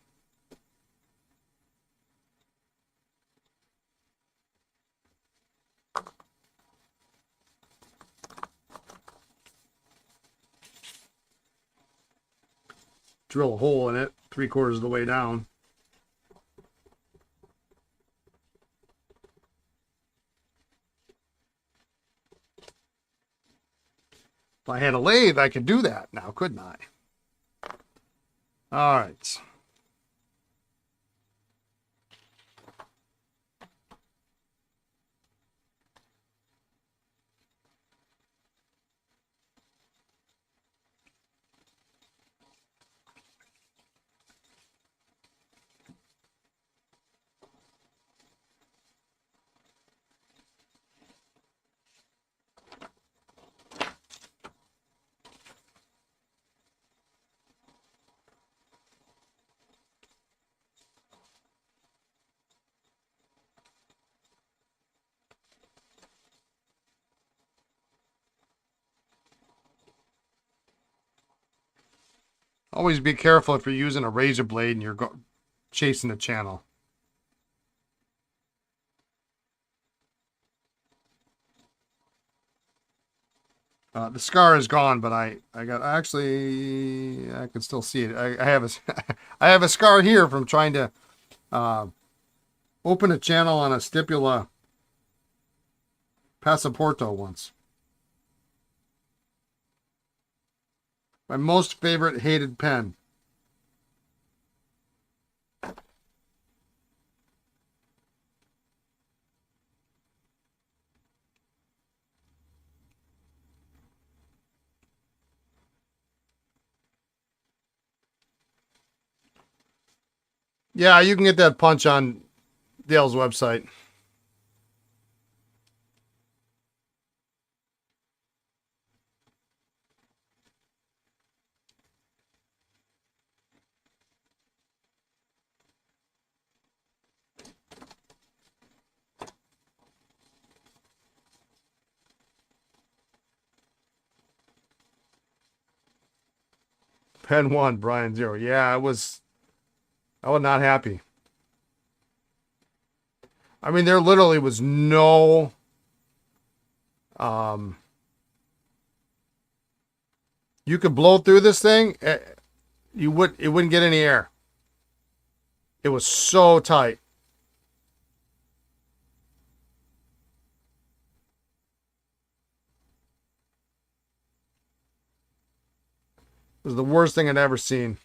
drill a hole in it 3/4 of the way down. If I had a lathe, I could do that now, couldn't I? All right. Always be careful if you're using a razor blade and you're chasing a channel. The scar is gone, but I can still see it. I have a I have a scar here from trying to open a channel on a Stipula Passaporto once. My most favorite hated pen. Yeah, you can get that punch on Dale's website. Pen 1, Brian 0. Yeah, I was not happy. I mean, there literally was no you could blow through this thing, it wouldn't get any air. It was so tight. It was the worst thing I'd ever seen.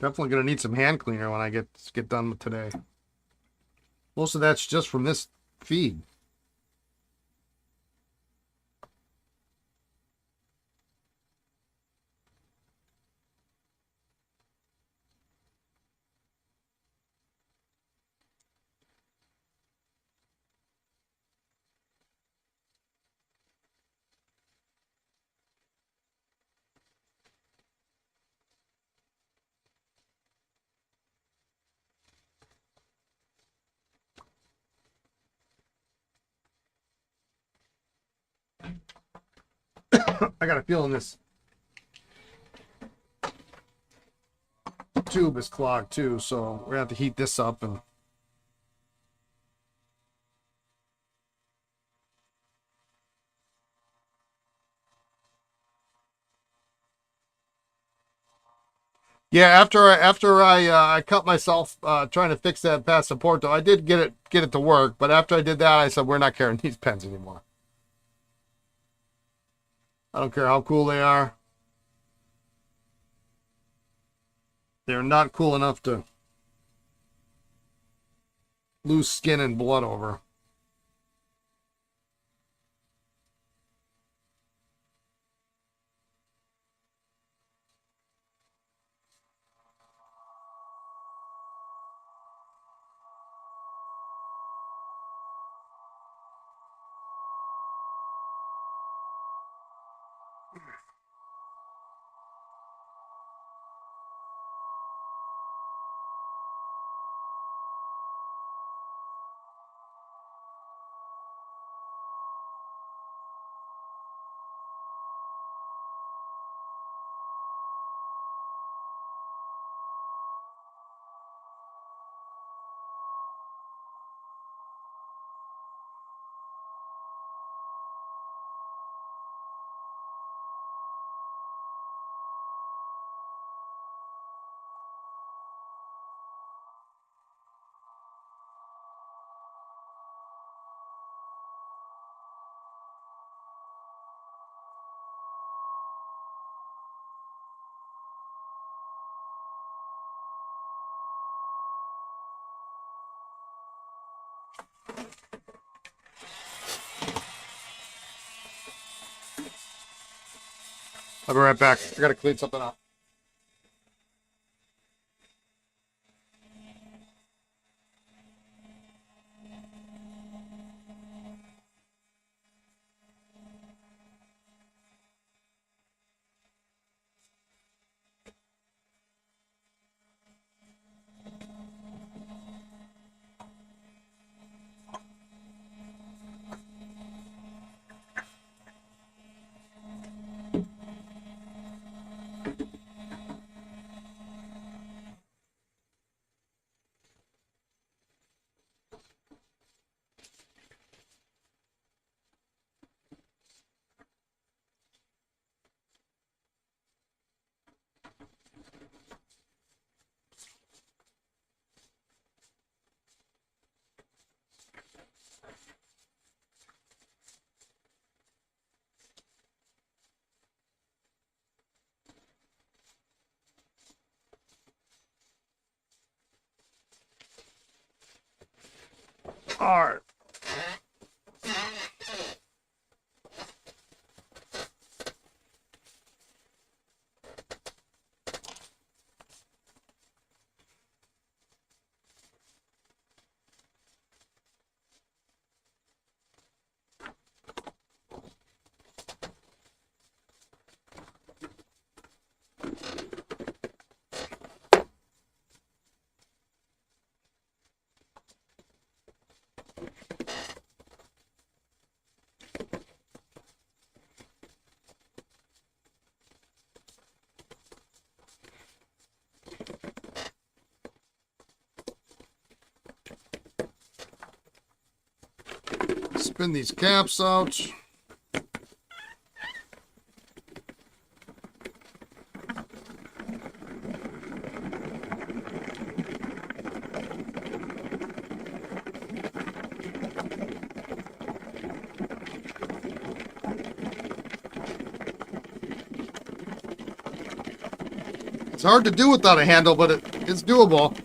Definitely gonna need some hand cleaner when I get done with today. Most of that's just from this feed. I got a feeling this tube is clogged too, so we're gonna have to heat this up and yeah. After I cut myself trying to fix that Passaporto, I did get it to work, but after I did that, I said we're not carrying these pens anymore. I don't care how cool they are. They're not cool enough to lose skin and blood over. I'll be right back. I gotta clean something up. All right. Spin these caps out. It's hard to do without a handle, but it's doable.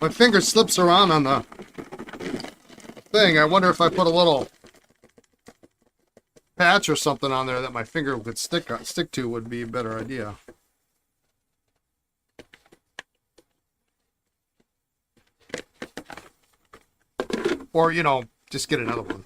My finger slips around on the thing. I wonder if I put a little patch or something on there that my finger would stick to would be a better idea. Or, you know, just get another one.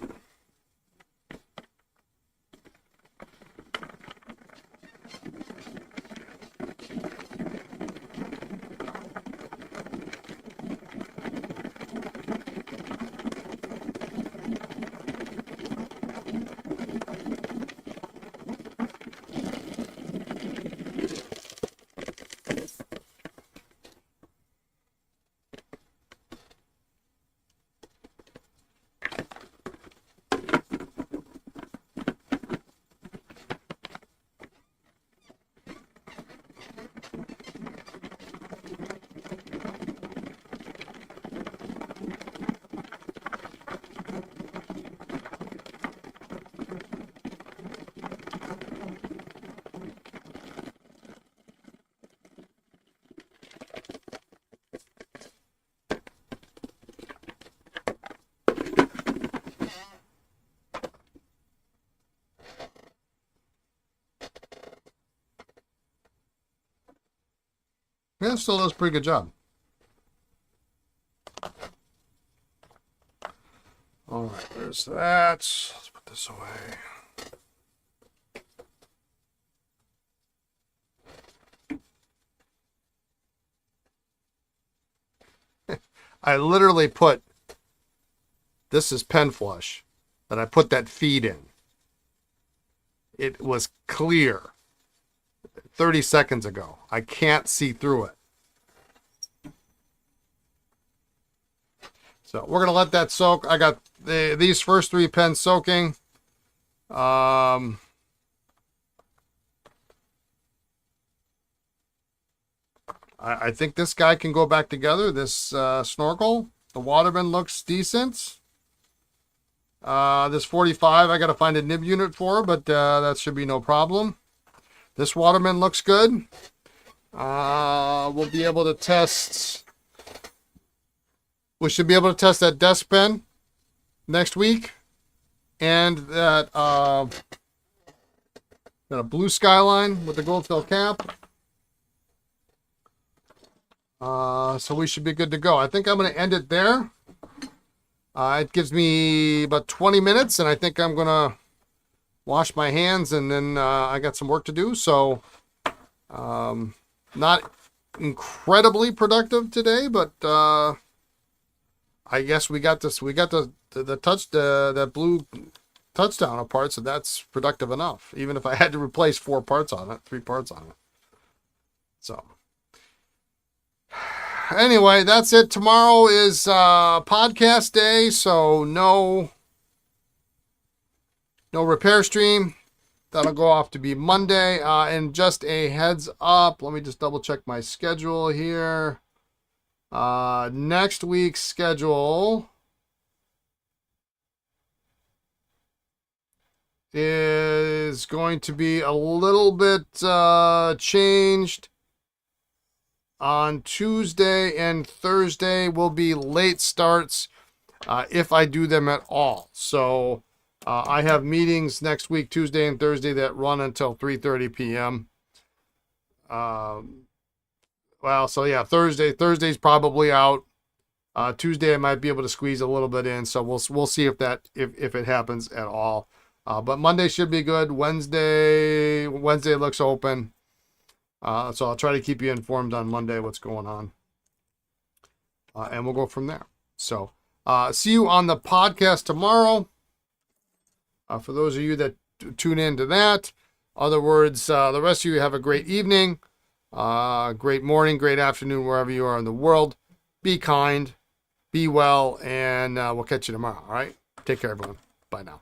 Yeah, still does a pretty good job. All right, there's that. Let's put this away. I literally put, this is pen flush, and I put that feed in. It was clear 30 seconds ago. I can't see through it. So we're going to let that soak. I got these first 3 pens soaking. I think this guy can go back together, this snorkel. The Waterman looks decent. This 45, I got to find a nib unit for, but that should be no problem. This Waterman looks good. We'll be able to test We should be able to test that desk pen next week, and that got a blue Skyline with the gold fill cap. So we should be good to go. I think I'm going to end it there. It gives me about 20 minutes, and I think I'm going to wash my hands, and then I got some work to do. So not incredibly productive today, but I guess we got this. We got the that blue touchdown apart, so that's productive enough. Even if I had to replace 3 parts on it. So anyway, that's it. Tomorrow is podcast day, so no repair stream. That'll go off to be Monday. And just a heads up, let me just double check my schedule here. Next week's schedule is going to be a little bit changed. On Tuesday and Thursday will be late starts if I do them at all. So I have meetings next week, Tuesday and Thursday, that run until 3:30 p.m. So yeah, Thursday's probably out. Tuesday I might be able to squeeze a little bit in, so we'll see if it happens at all. But Monday should be good. Wednesday looks open. So I'll try to keep you informed on Monday what's going on. And we'll go from there. So see you on the podcast tomorrow. For those of you that tune into that. Other words, the rest of you have a great evening, great morning, great afternoon, wherever you are in the world. Be kind, be well, and we'll catch you tomorrow. All right? Take care, everyone. Bye now.